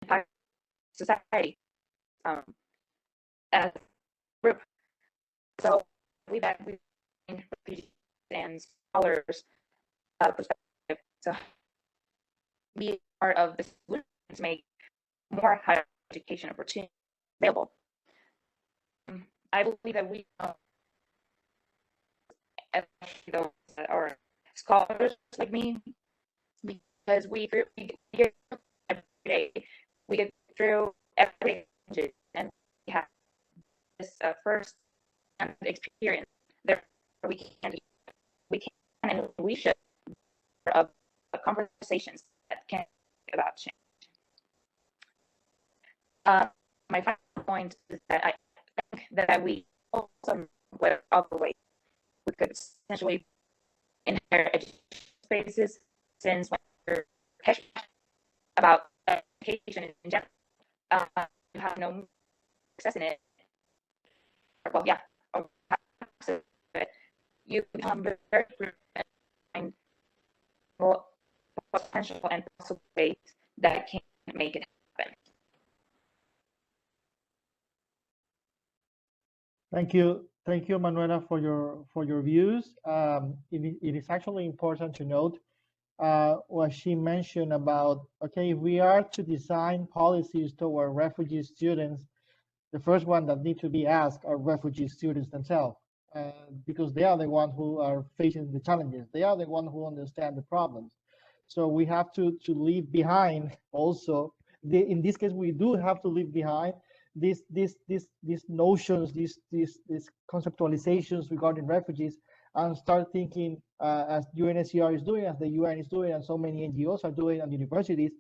impact society as a group. So we that we refugees and scholars perspective to be part of the solution to make more higher education opportunities available. I believe that we, especially those that are scholars like me, because we get every day, we get through every day, and we have this first experience. Therefore, we can and we should have conversations that can about change. My final point is that I think that we also, with other ways, we could essentially inherit education spaces, since when you're passionate about education in general, you have no success in it. Well, yeah, you become very and potential and possible ways that can make it happen. Thank you, Manuela, for your views. It is actually important to note what she mentioned about, okay, if we are to design policies toward refugee students, the first one that need to be asked are refugee students themselves, because they are the ones who are facing the challenges. They are the ones who understand the problems. So we have to leave behind also, in this case, we do have to leave behind these notions, these conceptualizations regarding refugees, and start thinking as UNHCR is doing, as the UN is doing, and so many NGOs are doing, and universities.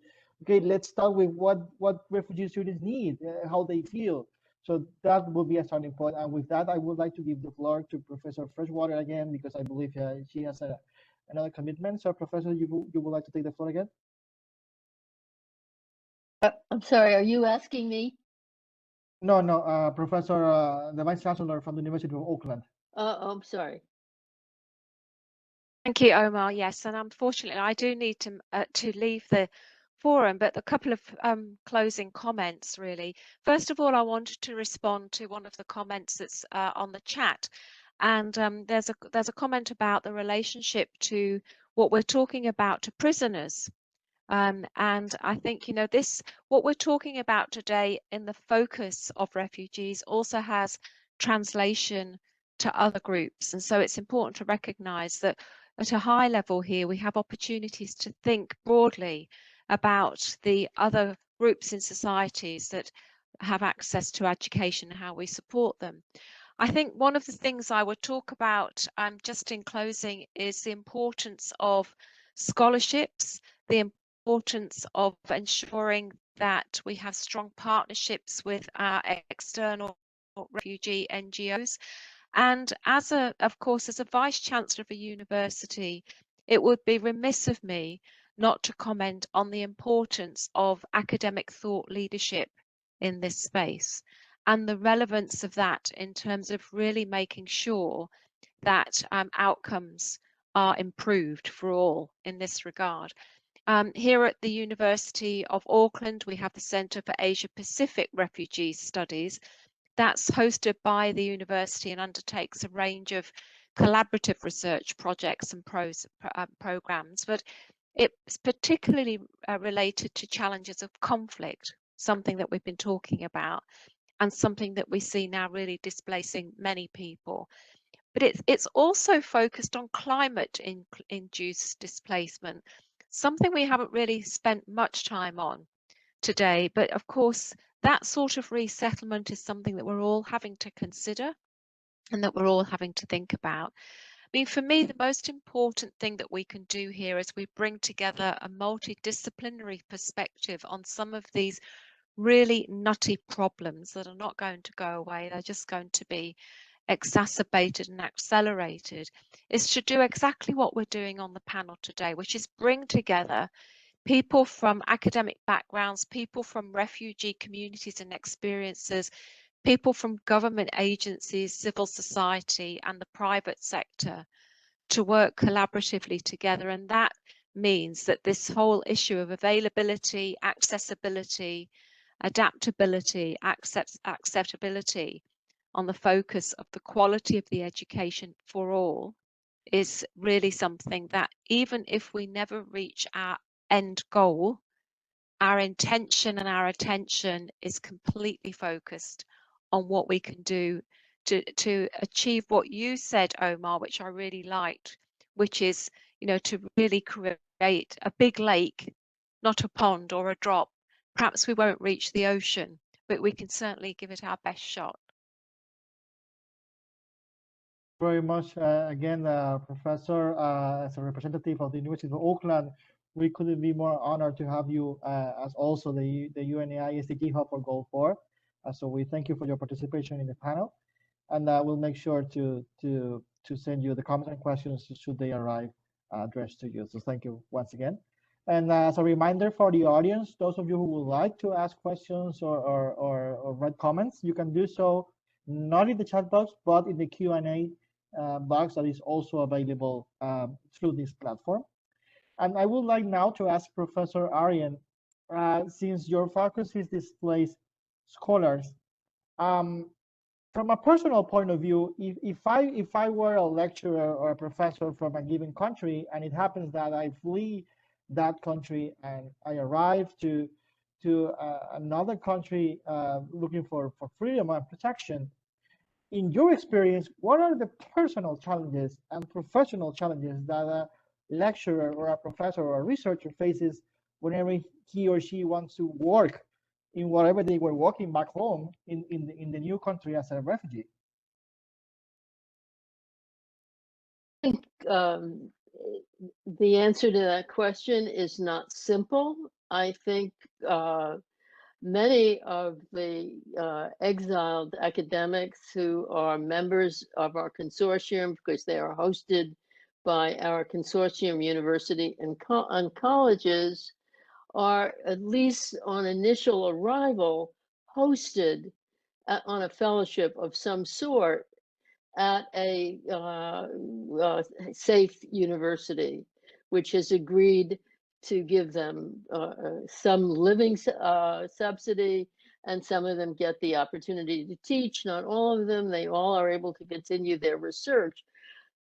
Okay, let's start with what refugee students need, how they feel. So that will be a starting point. And with that, I would like to give the floor to Professor Freshwater again, because I believe she has another commitment. So Professor, you would like to take the floor again? I'm sorry, are you asking me? No, Professor, the Vice-Chancellor from the University of Auckland. I'm sorry. Thank you, Omar. Yes, and unfortunately, I do need to leave the forum, but a couple of closing comments, really. First of all, I wanted to respond to one of the comments that's on the chat, and there's a comment about the relationship to what we're talking about to prisoners. And I think, you know, what we're talking about today in the focus of refugees also has translation to other groups. And so it's important to recognize that at a high level here, we have opportunities to think broadly about the other groups in societies that have access to education and how we support them. I think one of the things I would talk about just in closing is the importance of scholarships, the importance of ensuring that we have strong partnerships with our external refugee NGOs. And of course, as a Vice-Chancellor of a university, it would be remiss of me not to comment on the importance of academic thought leadership in this space and the relevance of that in terms of really making sure that outcomes are improved for all in this regard. Here at the University of Auckland, we have the Centre for Asia Pacific Refugee Studies. That's hosted by the university and undertakes a range of collaborative research projects and programs, but it's particularly related to challenges of conflict, something that we've been talking about, and something that we see now really displacing many people. But it's also focused on climate-induced displacement, something we haven't really spent much time on today. But of course, that sort of resettlement is something that we're all having to consider and that we're all having to think about. I mean, for me, the most important thing that we can do here is we bring together a multidisciplinary perspective on some of these really nutty problems that are not going to go away. They're just going to be exacerbated and accelerated, is to do exactly what we're doing on the panel today, which is bring together people from academic backgrounds, people from refugee communities and experiences, people from government agencies, civil society, and the private sector to work collaboratively together. And that means that this whole issue of availability, accessibility, adaptability, acceptability on the focus of the quality of the education for all is really something that, even if we never reach our end goal, our intention and our attention is completely focused on what we can do to achieve what you said, Omar, which I really liked, which is, you know, to really create a big lake, not a pond or a drop. Perhaps we won't reach the ocean, but we can certainly give it our best shot. Very much. Again, Professor, as a representative of the University of Auckland, we couldn't be more honored to have you as also the UNAI SDG Hub for Goal 4. So we thank you for your participation in the panel, and we'll make sure to send you the comments and questions should they arrive addressed to you. So thank you once again. And as a reminder for the audience, those of you who would like to ask questions or write comments, you can do so not in the chat box, but in the Q&A box that is also available through this platform. And I would like now to ask Professor Arian, since your focus is displaced scholars, from a personal point of view, if I were a lecturer or a professor from a given country, and it happens that I flee that country and I arrive to another country looking for freedom and protection, in your experience, what are the personal challenges and professional challenges that a lecturer or a professor or a researcher faces whenever he or she wants to work in whatever they were working back home in the new country as a refugee? I think the answer to that question is not simple. I think many of the exiled academics who are members of our consortium, because they are hosted by our consortium university and colleges, are at least on initial arrival hosted on a fellowship of some sort at a safe university, which has agreed to give them some living subsidy, and some of them get the opportunity to teach. Not all of them. They all are able to continue their research.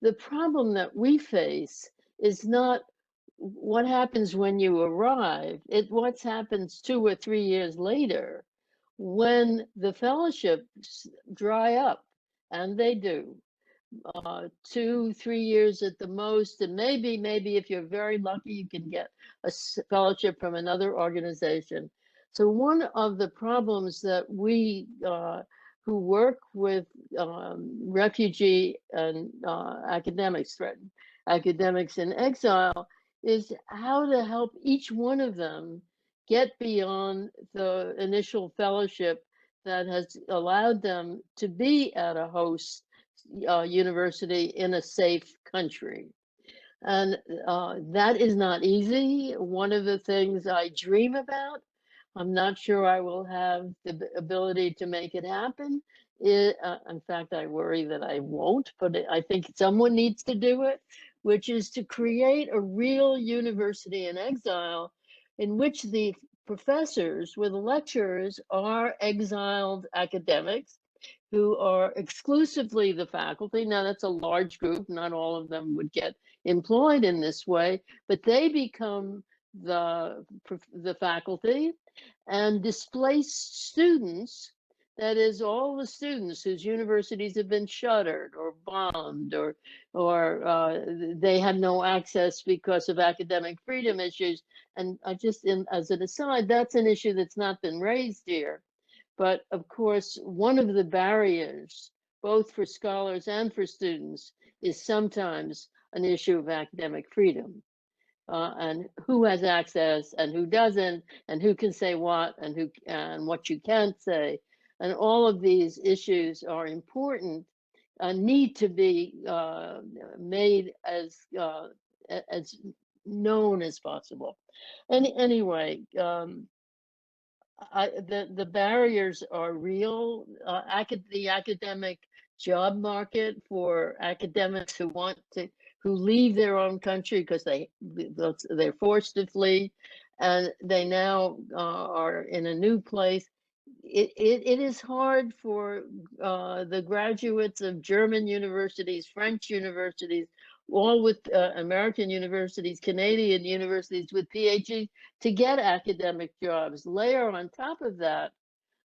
The problem that we face is not what happens when you arrive, what happens 2 or 3 years later when the fellowships dry up, and they do. 2, 3 years at the most, and maybe if you're very lucky, you can get a fellowship from another organization. So one of the problems that we who work with refugee and academics in exile is how to help each one of them get beyond the initial fellowship that has allowed them to be at a host university in a safe country. And that is not easy. One of the things I dream about, I'm not sure I will have the ability to make it happen. In fact, I worry that I won't, but I think someone needs to do it, which is to create a real university in exile in which the professors with lecturers are exiled academics who are exclusively the faculty. Now that's a large group, not all of them would get employed in this way, but they become the faculty, and displaced students, that is all the students whose universities have been shuttered or bombed, or they have no access because of academic freedom issues. And I just, as an aside, that's an issue that's not been raised here. But of course, one of the barriers, both for scholars and for students, is sometimes an issue of academic freedom. And who has access and who doesn't, and who can say what and what you can't say. And all of these issues are important, need to be made as known as possible. And anyway, the barriers are real. The academic job market for academics who leave their own country because they're forced to flee, and they now are in a new place. It is hard for the graduates of German universities, French universities, all with American universities, Canadian universities with PhDs to get academic jobs. Layer on top of that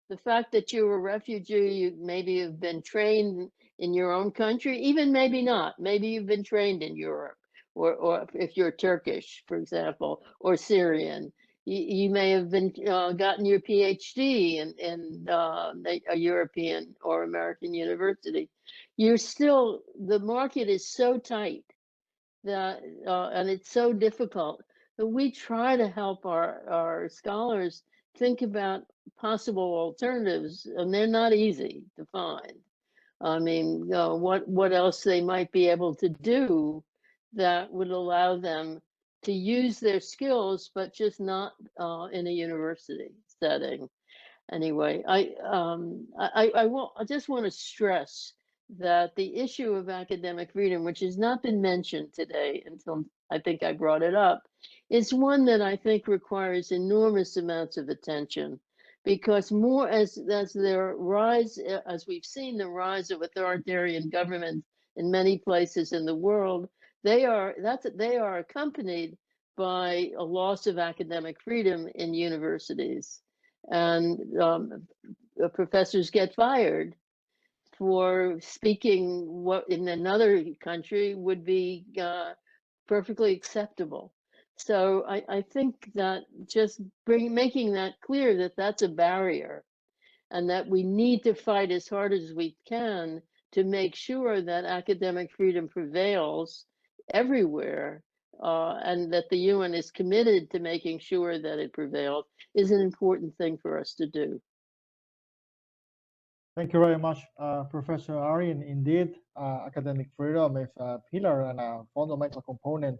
the fact that you're a refugee, you maybe have been trained in your own country, even maybe not. Maybe you've been trained in Europe, or if you're Turkish, for example, or Syrian, you may have been gotten your PhD in a European or American university. You're still, the market is so tight that, and it's so difficult that we try to help our scholars think about possible alternatives, and they're not easy to find. I mean, what else they might be able to do that would allow them to use their skills, but just not in a university setting. Anyway, I just want to stress that the issue of academic freedom, which has not been mentioned today until I think I brought it up, is one that I think requires enormous amounts of attention, because more as there rise, as we've seen the rise of authoritarian governments in many places in the world, they are accompanied by a loss of academic freedom in universities, and professors get fired for speaking what in another country would be perfectly acceptable. So I think that just making that clear that that's a barrier, and that we need to fight as hard as we can to make sure that academic freedom prevails everywhere, and that the UN is committed to making sure that it prevails, is an important thing for us to do. Thank you very much, Professor Arian. Indeed, academic freedom is a pillar and a fundamental component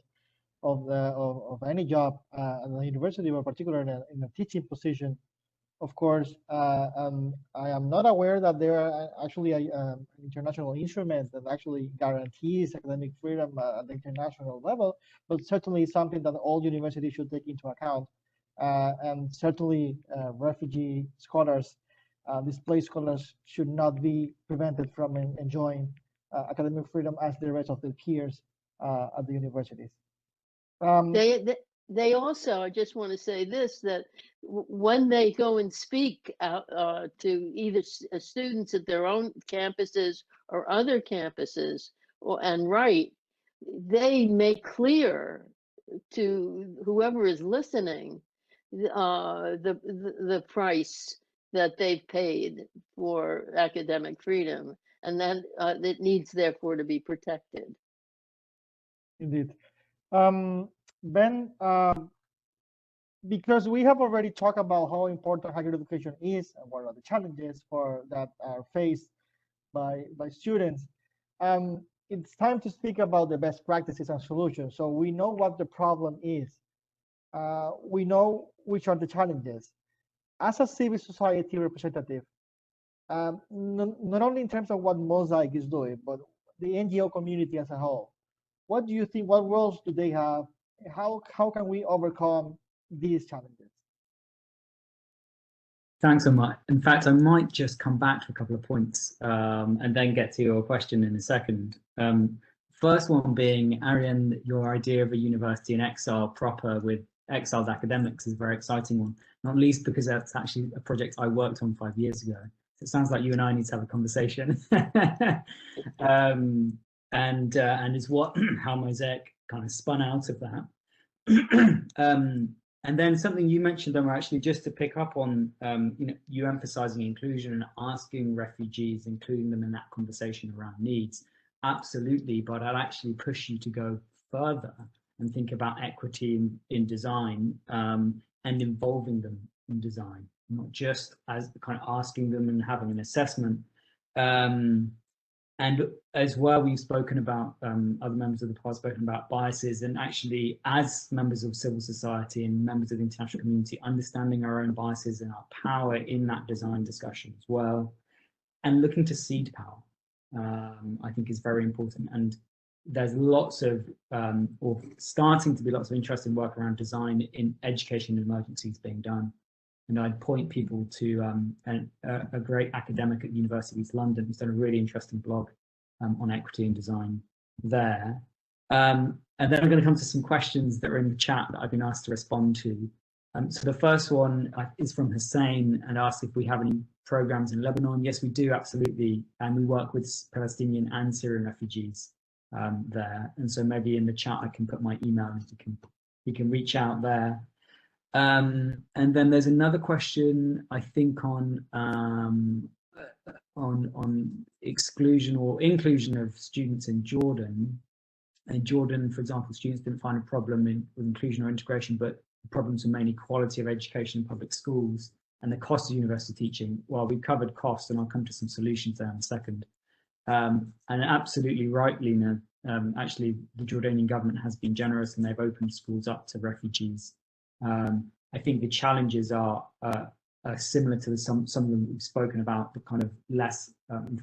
of any job at the university, or particularly in a teaching position. Of course, I am not aware that there are actually an international instrument that actually guarantees academic freedom at the international level, but certainly something that all universities should take into account. And certainly refugee scholars, displaced scholars, should not be prevented from enjoying academic freedom as the rest of their peers at the universities. They also, I just want to say this, that when they go and speak out to either students at their own campuses or other campuses, and write, they make clear to whoever is listening the price that they've paid for academic freedom, and that it needs therefore to be protected. Indeed. Ben, because we have already talked about how important higher education is and what are the challenges that are faced by students, it's time to speak about the best practices and solutions. So we know what the problem is. We know which are the challenges. As a civil society representative, not only in terms of what Mosaic is doing, but the NGO community as a whole, what do you think, what roles do they have? How can we overcome these challenges? Thanks, Omar. In fact, I might just come back to a couple of points and then get to your question in a second. First one being, Arian, your idea of a university in exile proper with exiled academics is a very exciting one, not least because that's actually a project I worked on 5 years ago. So it sounds like you and I need to have a conversation. And is how Mosaic kind of spun out of that. And then something you mentioned, Omar, actually, just to pick up on, you emphasizing inclusion and asking refugees, including them in that conversation around needs. Absolutely, but I'd actually push you to go further and think about equity in design and involving them in design, not just as kind of asking them and having an assessment. And as well, we've spoken about, other members of the past spoken about biases, and actually as members of civil society and members of the international community, understanding our own biases and our power in that design discussion as well, and looking to seed power, I think is very important. And there's lots of, or starting to be lots of interesting work around design in education and emergencies being done. And I'd point people to a great academic at University of East London who's done a really interesting blog on equity and design there. And then I'm going to come to some questions that are in the chat that I've been asked to respond to. So the first one is from Hussein and asks if we have any programs in Lebanon. Yes, we do, absolutely. And we work with Palestinian and Syrian refugees there. And so maybe in the chat, I can put my email and you can reach out there. And then there's another question, I think, on exclusion or inclusion of students in Jordan. In Jordan, for example, students didn't find a problem with inclusion or integration, but the problems were mainly quality of education in public schools and the cost of university teaching. Well, we've covered cost, and I'll come to some solutions there in a second. And absolutely right, Lena, actually, the Jordanian government has been generous and they've opened schools up to refugees. I think the challenges are similar to some of them we've spoken about, the kind of less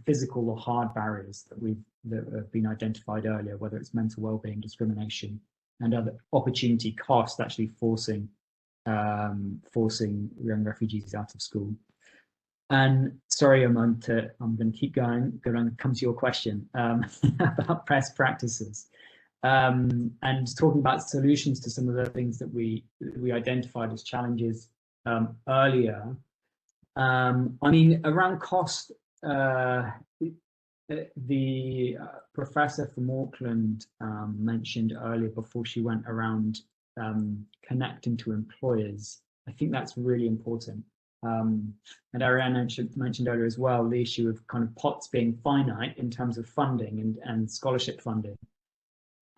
physical or hard barriers that have been identified earlier, whether it's mental well-being, discrimination, and other opportunity cost, actually forcing young refugees out of school. And sorry, I'm going to keep going. Going to come to your question about best practices. And talking about solutions to some of the things that we identified as challenges earlier. I mean, around cost, the professor from Auckland mentioned earlier before she went around connecting to employers. I think that's really important. And Arian mentioned earlier as well the issue of kind of pots being finite in terms of funding and scholarship funding.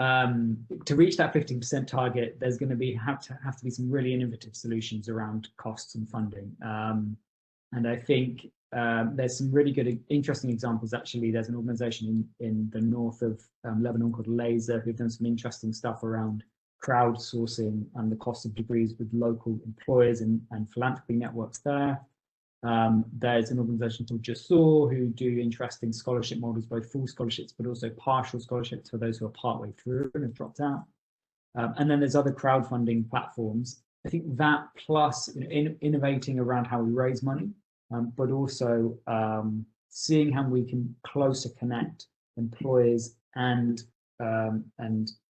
To reach that 15% target, there's going to have to be some really innovative solutions around costs and funding. And I think there's some really good, interesting examples. Actually, there's an organization in the north of Lebanon called Laser who've done some interesting stuff around crowdsourcing and the cost of degrees with local employers and philanthropy networks there. There's an organization called Jasur who do interesting scholarship models, both full scholarships, but also partial scholarships for those who are partway through and have dropped out. And then there's other crowdfunding platforms. I think that plus innovating around how we raise money, but also seeing how we can closer connect employers and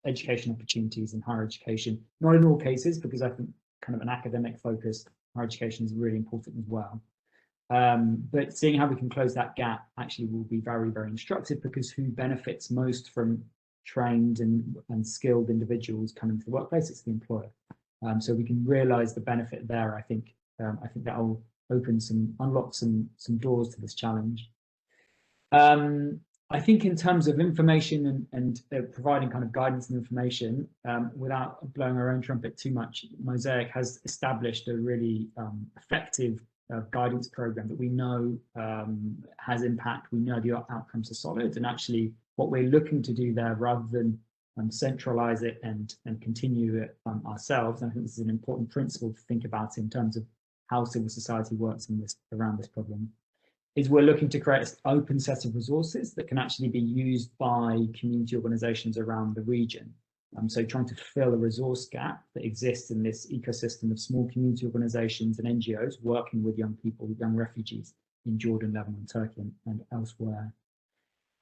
education opportunities in higher education. Not in all cases, because I think kind of an academic focus, higher education is really important as well. But seeing how we can close that gap actually will be very, very instructive, because who benefits most from trained and skilled individuals coming to the workplace? It's the employer. So we can realize the benefit there. I think that will unlock some doors to this challenge. I think in terms of information and providing kind of guidance and information, without blowing our own trumpet too much, Mosaic has established a really effective guidance program that we know has impact. We know the outcomes are solid, and actually what we're looking to do there, rather than centralize it and continue it ourselves, and I think this is an important principle to think about in terms of how civil society works around this problem, is we're looking to create an open set of resources that can actually be used by community organizations around the region. So trying to fill a resource gap that exists in this ecosystem of small community organizations and NGOs working with young people, young refugees in Jordan, Lebanon, Turkey, and elsewhere.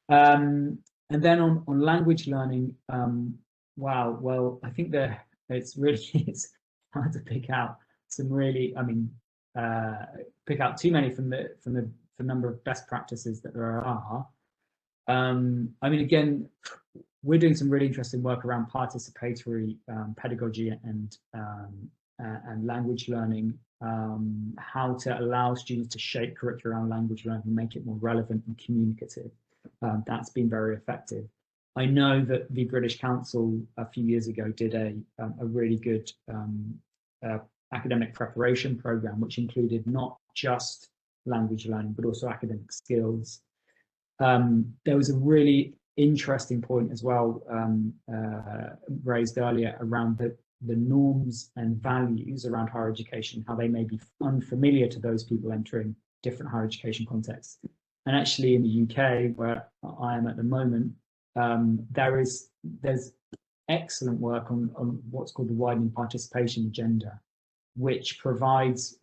And then on language learning, wow, well, I think it's hard to pick out some really, pick out too many from the number of best practices that there are. Again, we're doing some really interesting work around participatory pedagogy and language learning, how to allow students to shape curricula around language learning and make it more relevant and communicative. That's been very effective. I know that the British Council a few years ago did a really good academic preparation program, which included not just language learning, but also academic skills. There was a really interesting point as well raised earlier around the norms and values around higher education, how they may be unfamiliar to those people entering different higher education contexts. And actually in the UK, where I am at the moment, there's excellent work on what's called the widening participation agenda, which provides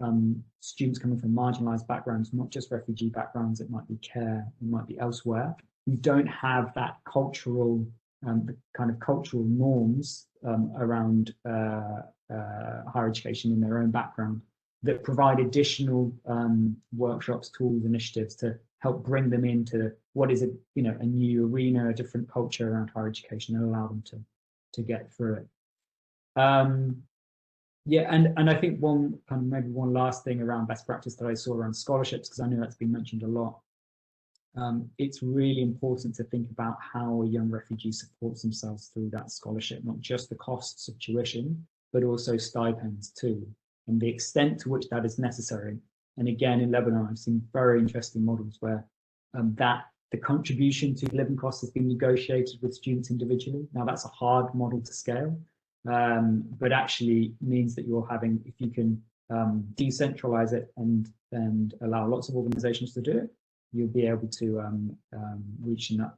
students coming from marginalized backgrounds, not just refugee backgrounds, it might be care, it might be elsewhere, who don't have that cultural the kind of cultural norms around higher education in their own background, that provide additional workshops, tools, initiatives to help bring them into what is a new arena, a different culture around higher education, and allow them to get through it. Yeah, and I think maybe one last thing around best practice that I saw around scholarships, because I know that's been mentioned a lot. It's really important to think about how a young refugee supports themselves through that scholarship, not just the costs of tuition, but also stipends too, and the extent to which that is necessary. And again, in Lebanon, I've seen very interesting models where the contribution to living costs has been negotiated with students individually. Now that's a hard model to scale, but actually means that you're having, if you can decentralize it and allow lots of organizations to do it, you'll be able to reach a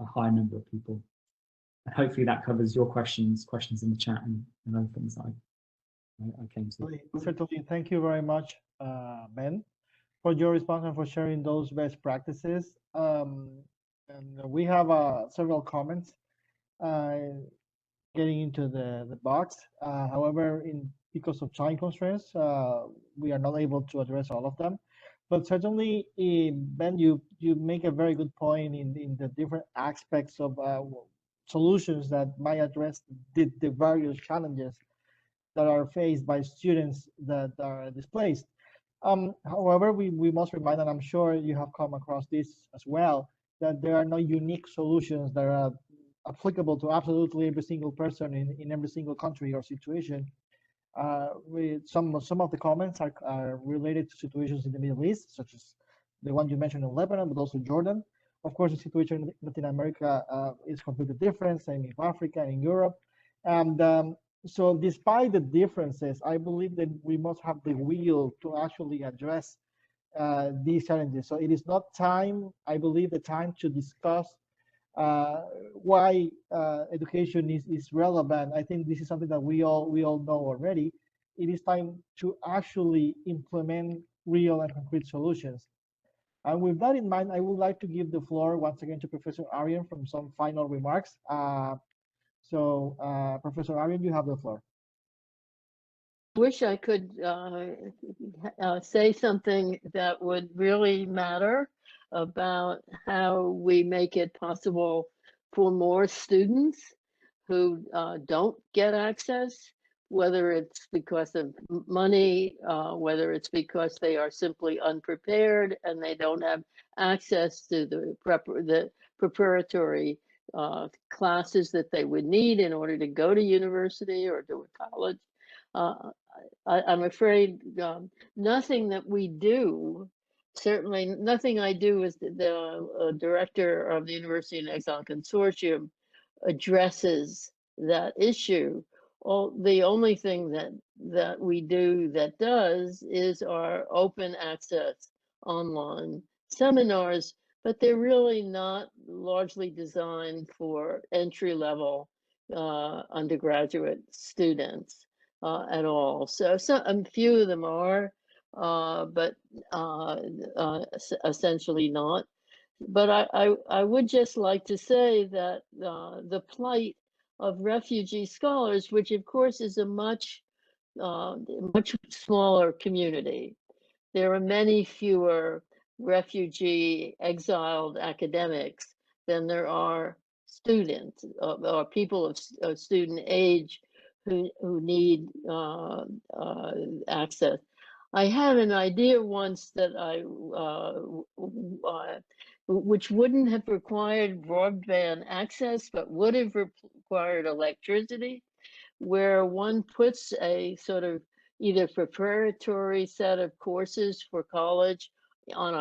high number of people. And hopefully that covers your questions in the chat and other things that I came to. Certainly, thank you very much, Ben, for your response and for sharing those best practices. And we have several comments getting into the box. However, because of time constraints, we are not able to address all of them. But certainly, Ben, you make a very good point in the different aspects of solutions that might address the various challenges that are faced by students that are displaced. However, we must remind, and I'm sure you have come across this as well, that there are no unique solutions that are applicable to absolutely every single person in every single country or situation. Some of the comments are related to situations in the Middle East, such as the one you mentioned in Lebanon, but also Jordan. Of course, the situation in Latin America is completely different, same in Africa and in Europe. And so despite the differences, I believe that we must have the will to actually address these challenges. So it is not time, I believe, the time to discuss why education is relevant. I think this is something that we all know already. It is time to actually implement real and concrete solutions. And with that in mind, I would like to give the floor once again to Professor Arian for some final remarks. Professor Arian, you have the floor. Wish I could say something that would really matter about how we make it possible for more students who don't get access, whether it's because of money, whether it's because they are simply unprepared and they don't have access to the preparatory classes that they would need in order to go to university or to a college. I'm afraid nothing that we do, certainly nothing I do as the director of the University in Exile Consortium, addresses that issue. The only thing that we do that does is our open access online seminars, but they're really not largely designed for entry-level undergraduate students at all. So a few of them are, but essentially not. But I would just like to say that the plight of refugee scholars, which of course is a much smaller community. There are many fewer refugee exiled academics than there are students or people of student age who need access. I had an idea once that which wouldn't have required broadband access, but would have required electricity, where one puts a sort of either preparatory set of courses for college on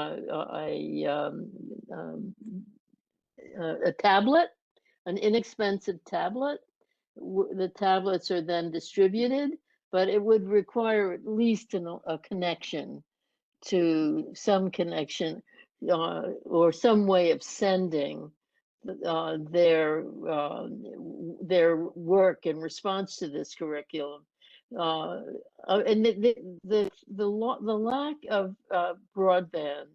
a tablet, an inexpensive tablet. The tablets are then distributed, but it would require at least a connection to some connection or some way of sending their work in response to this curriculum. And the lack of broadband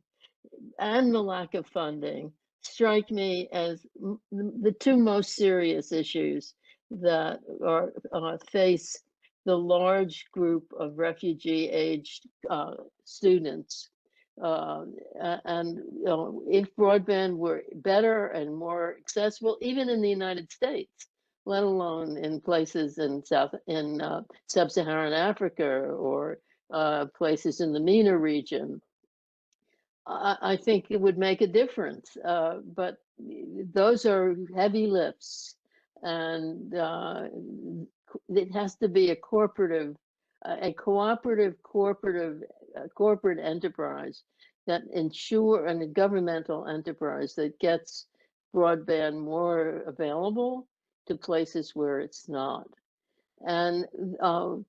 and the lack of funding strike me as the two most serious issues that face the large group of refugee-aged students. And if broadband were better and more accessible, even in the United States, let alone in places in sub-Saharan Africa or places in the MENA region, I think it would make a difference. But those are heavy lifts, and it has to be a cooperative corporate enterprise that ensure, and a governmental enterprise that gets broadband more available to places where it's not. And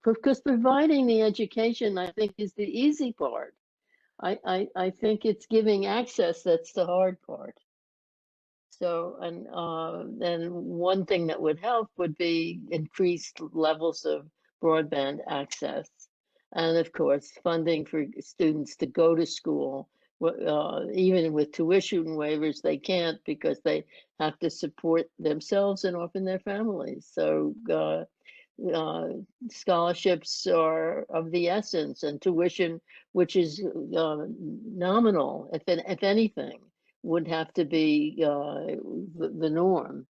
because providing the education, I think, is the easy part. I think it's giving access that's the hard part. So, and then one thing that would help would be increased levels of broadband access. And of course, funding for students to go to school, even with tuition waivers, they can't because they have to support themselves and often their families. So scholarships are of the essence, and tuition, which is nominal, if anything, would have to be the norm.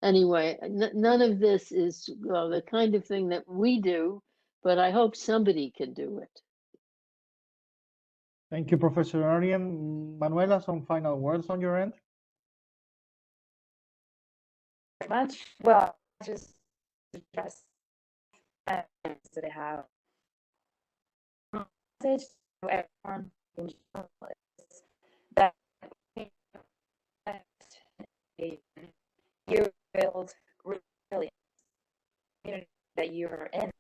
Anyway, none of this is the kind of thing that we do, but I hope somebody can do it. Thank you, Professor Arian. Manuela, some final words on your end? Very much. Well, just address that I have. Message to everyone in general is that you build resilience that you're in.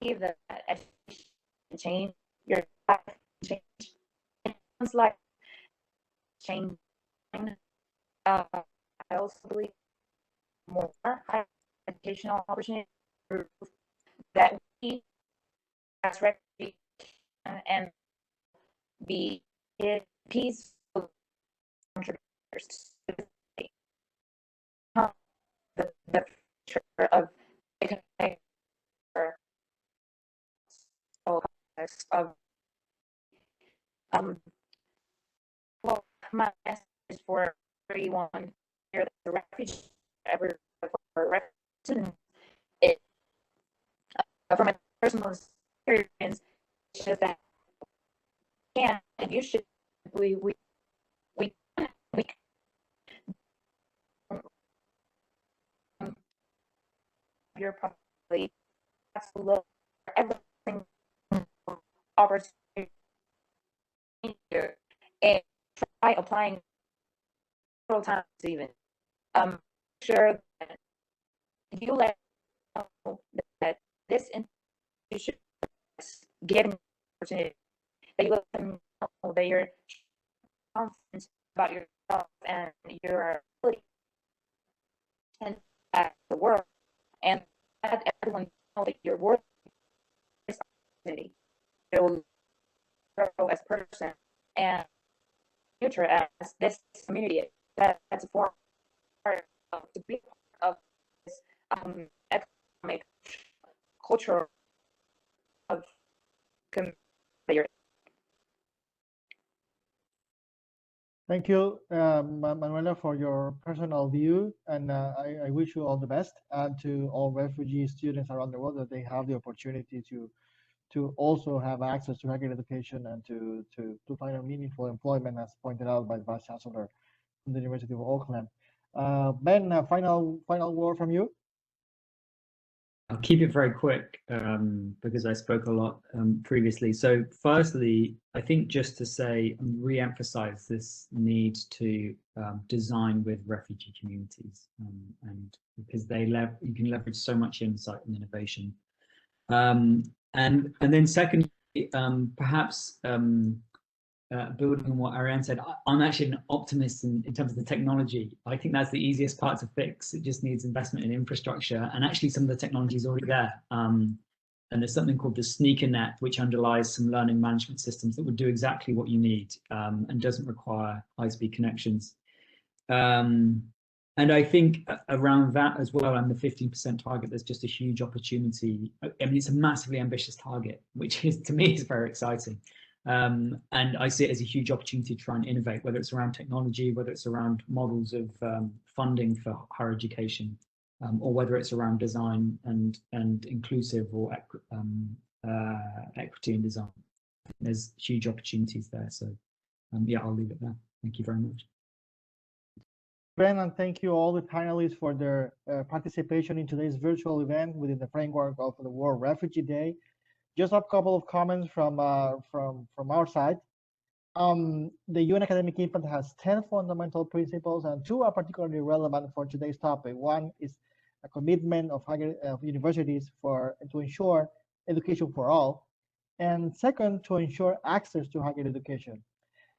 Believe that education can change your life, change. It sounds like change. I also believe more higher educational opportunities that we as refugees and be peaceful contributors to the future of economic of well, my message for everyone here, the refugee ever student, it from a personal experience, it's just that can and you should we you're probably absolutely everything opportunity and try applying several times even. Sure that if you let know that this institution is given opportunity, that you let them know that you're confident about yourself and your ability and the world, and let everyone know that you're worth this opportunity. It will grow as a person and future as this community. That's a form to be part of this economic culture of community. Thank you, Manuela, for your personal view, and I wish you all the best, and to all refugee students around the world, that they have the opportunity to also have access to higher education and to find a meaningful employment, as pointed out by the Vice-Chancellor from the University of Auckland. Ben, a final word from you. I'll keep it very quick because I spoke a lot previously. So firstly, I think just to say and re-emphasize this need to design with refugee communities, and because you can leverage so much insight and innovation. And then secondly, perhaps building on what Arian said, I'm actually an optimist in terms of the technology. I think that's the easiest part to fix. It just needs investment in infrastructure, and actually some of the technology is already there. And there's something called the sneaker net, which underlies some learning management systems that would do exactly what you need and doesn't require high-speed connections. And I think around that as well, and the 15% target, there's just a huge opportunity. I mean, it's a massively ambitious target, which is, to me, is very exciting. And I see it as a huge opportunity to try and innovate, whether it's around technology, whether it's around models of funding for higher education, or whether it's around design and inclusive or equity in design. There's huge opportunities there. So yeah, I'll leave it there. Thank you very much. Ben, and thank you all the panelists for their participation in today's virtual event within the framework of the World Refugee Day. Just a couple of comments from our side. The UN Academic Impact has 10 fundamental principles, and 2 are particularly relevant for today's topic. One is a commitment of universities to ensure education for all, and second, to ensure access to higher education.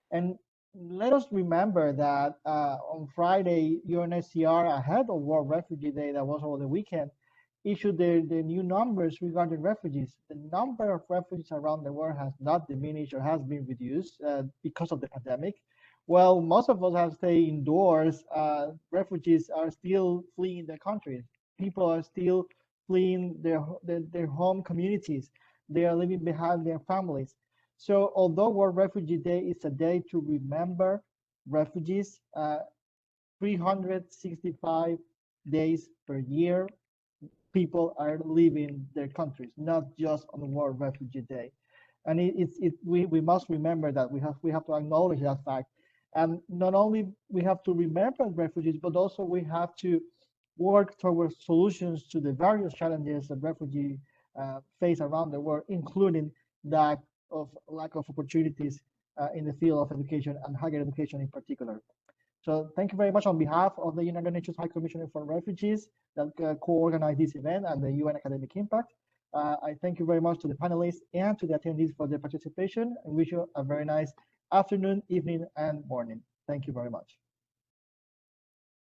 And let us remember that on Friday, UNHCR, ahead of World Refugee Day, that was over the weekend, issued the new numbers regarding refugees. The number of refugees around the world has not diminished or has been reduced because of the pandemic. Well, most of us have stayed indoors. Refugees are still fleeing their countries. People are still fleeing their home communities. They are leaving behind their families. So although World Refugee Day is a day to remember refugees, 365 days per year, people are leaving their countries, not just on World Refugee Day. And we must remember that we have to acknowledge that fact. And not only we have to remember refugees, but also we have to work towards solutions to the various challenges that refugees face around the world, including that of lack of opportunities in the field of education and higher education in particular. So thank you very much on behalf of the United Nations High Commissioner for Refugees that co-organized this event and the UN Academic Impact. I thank you very much to the panelists and to the attendees for their participation, and wish you a very nice afternoon, evening, and morning. Thank you very much.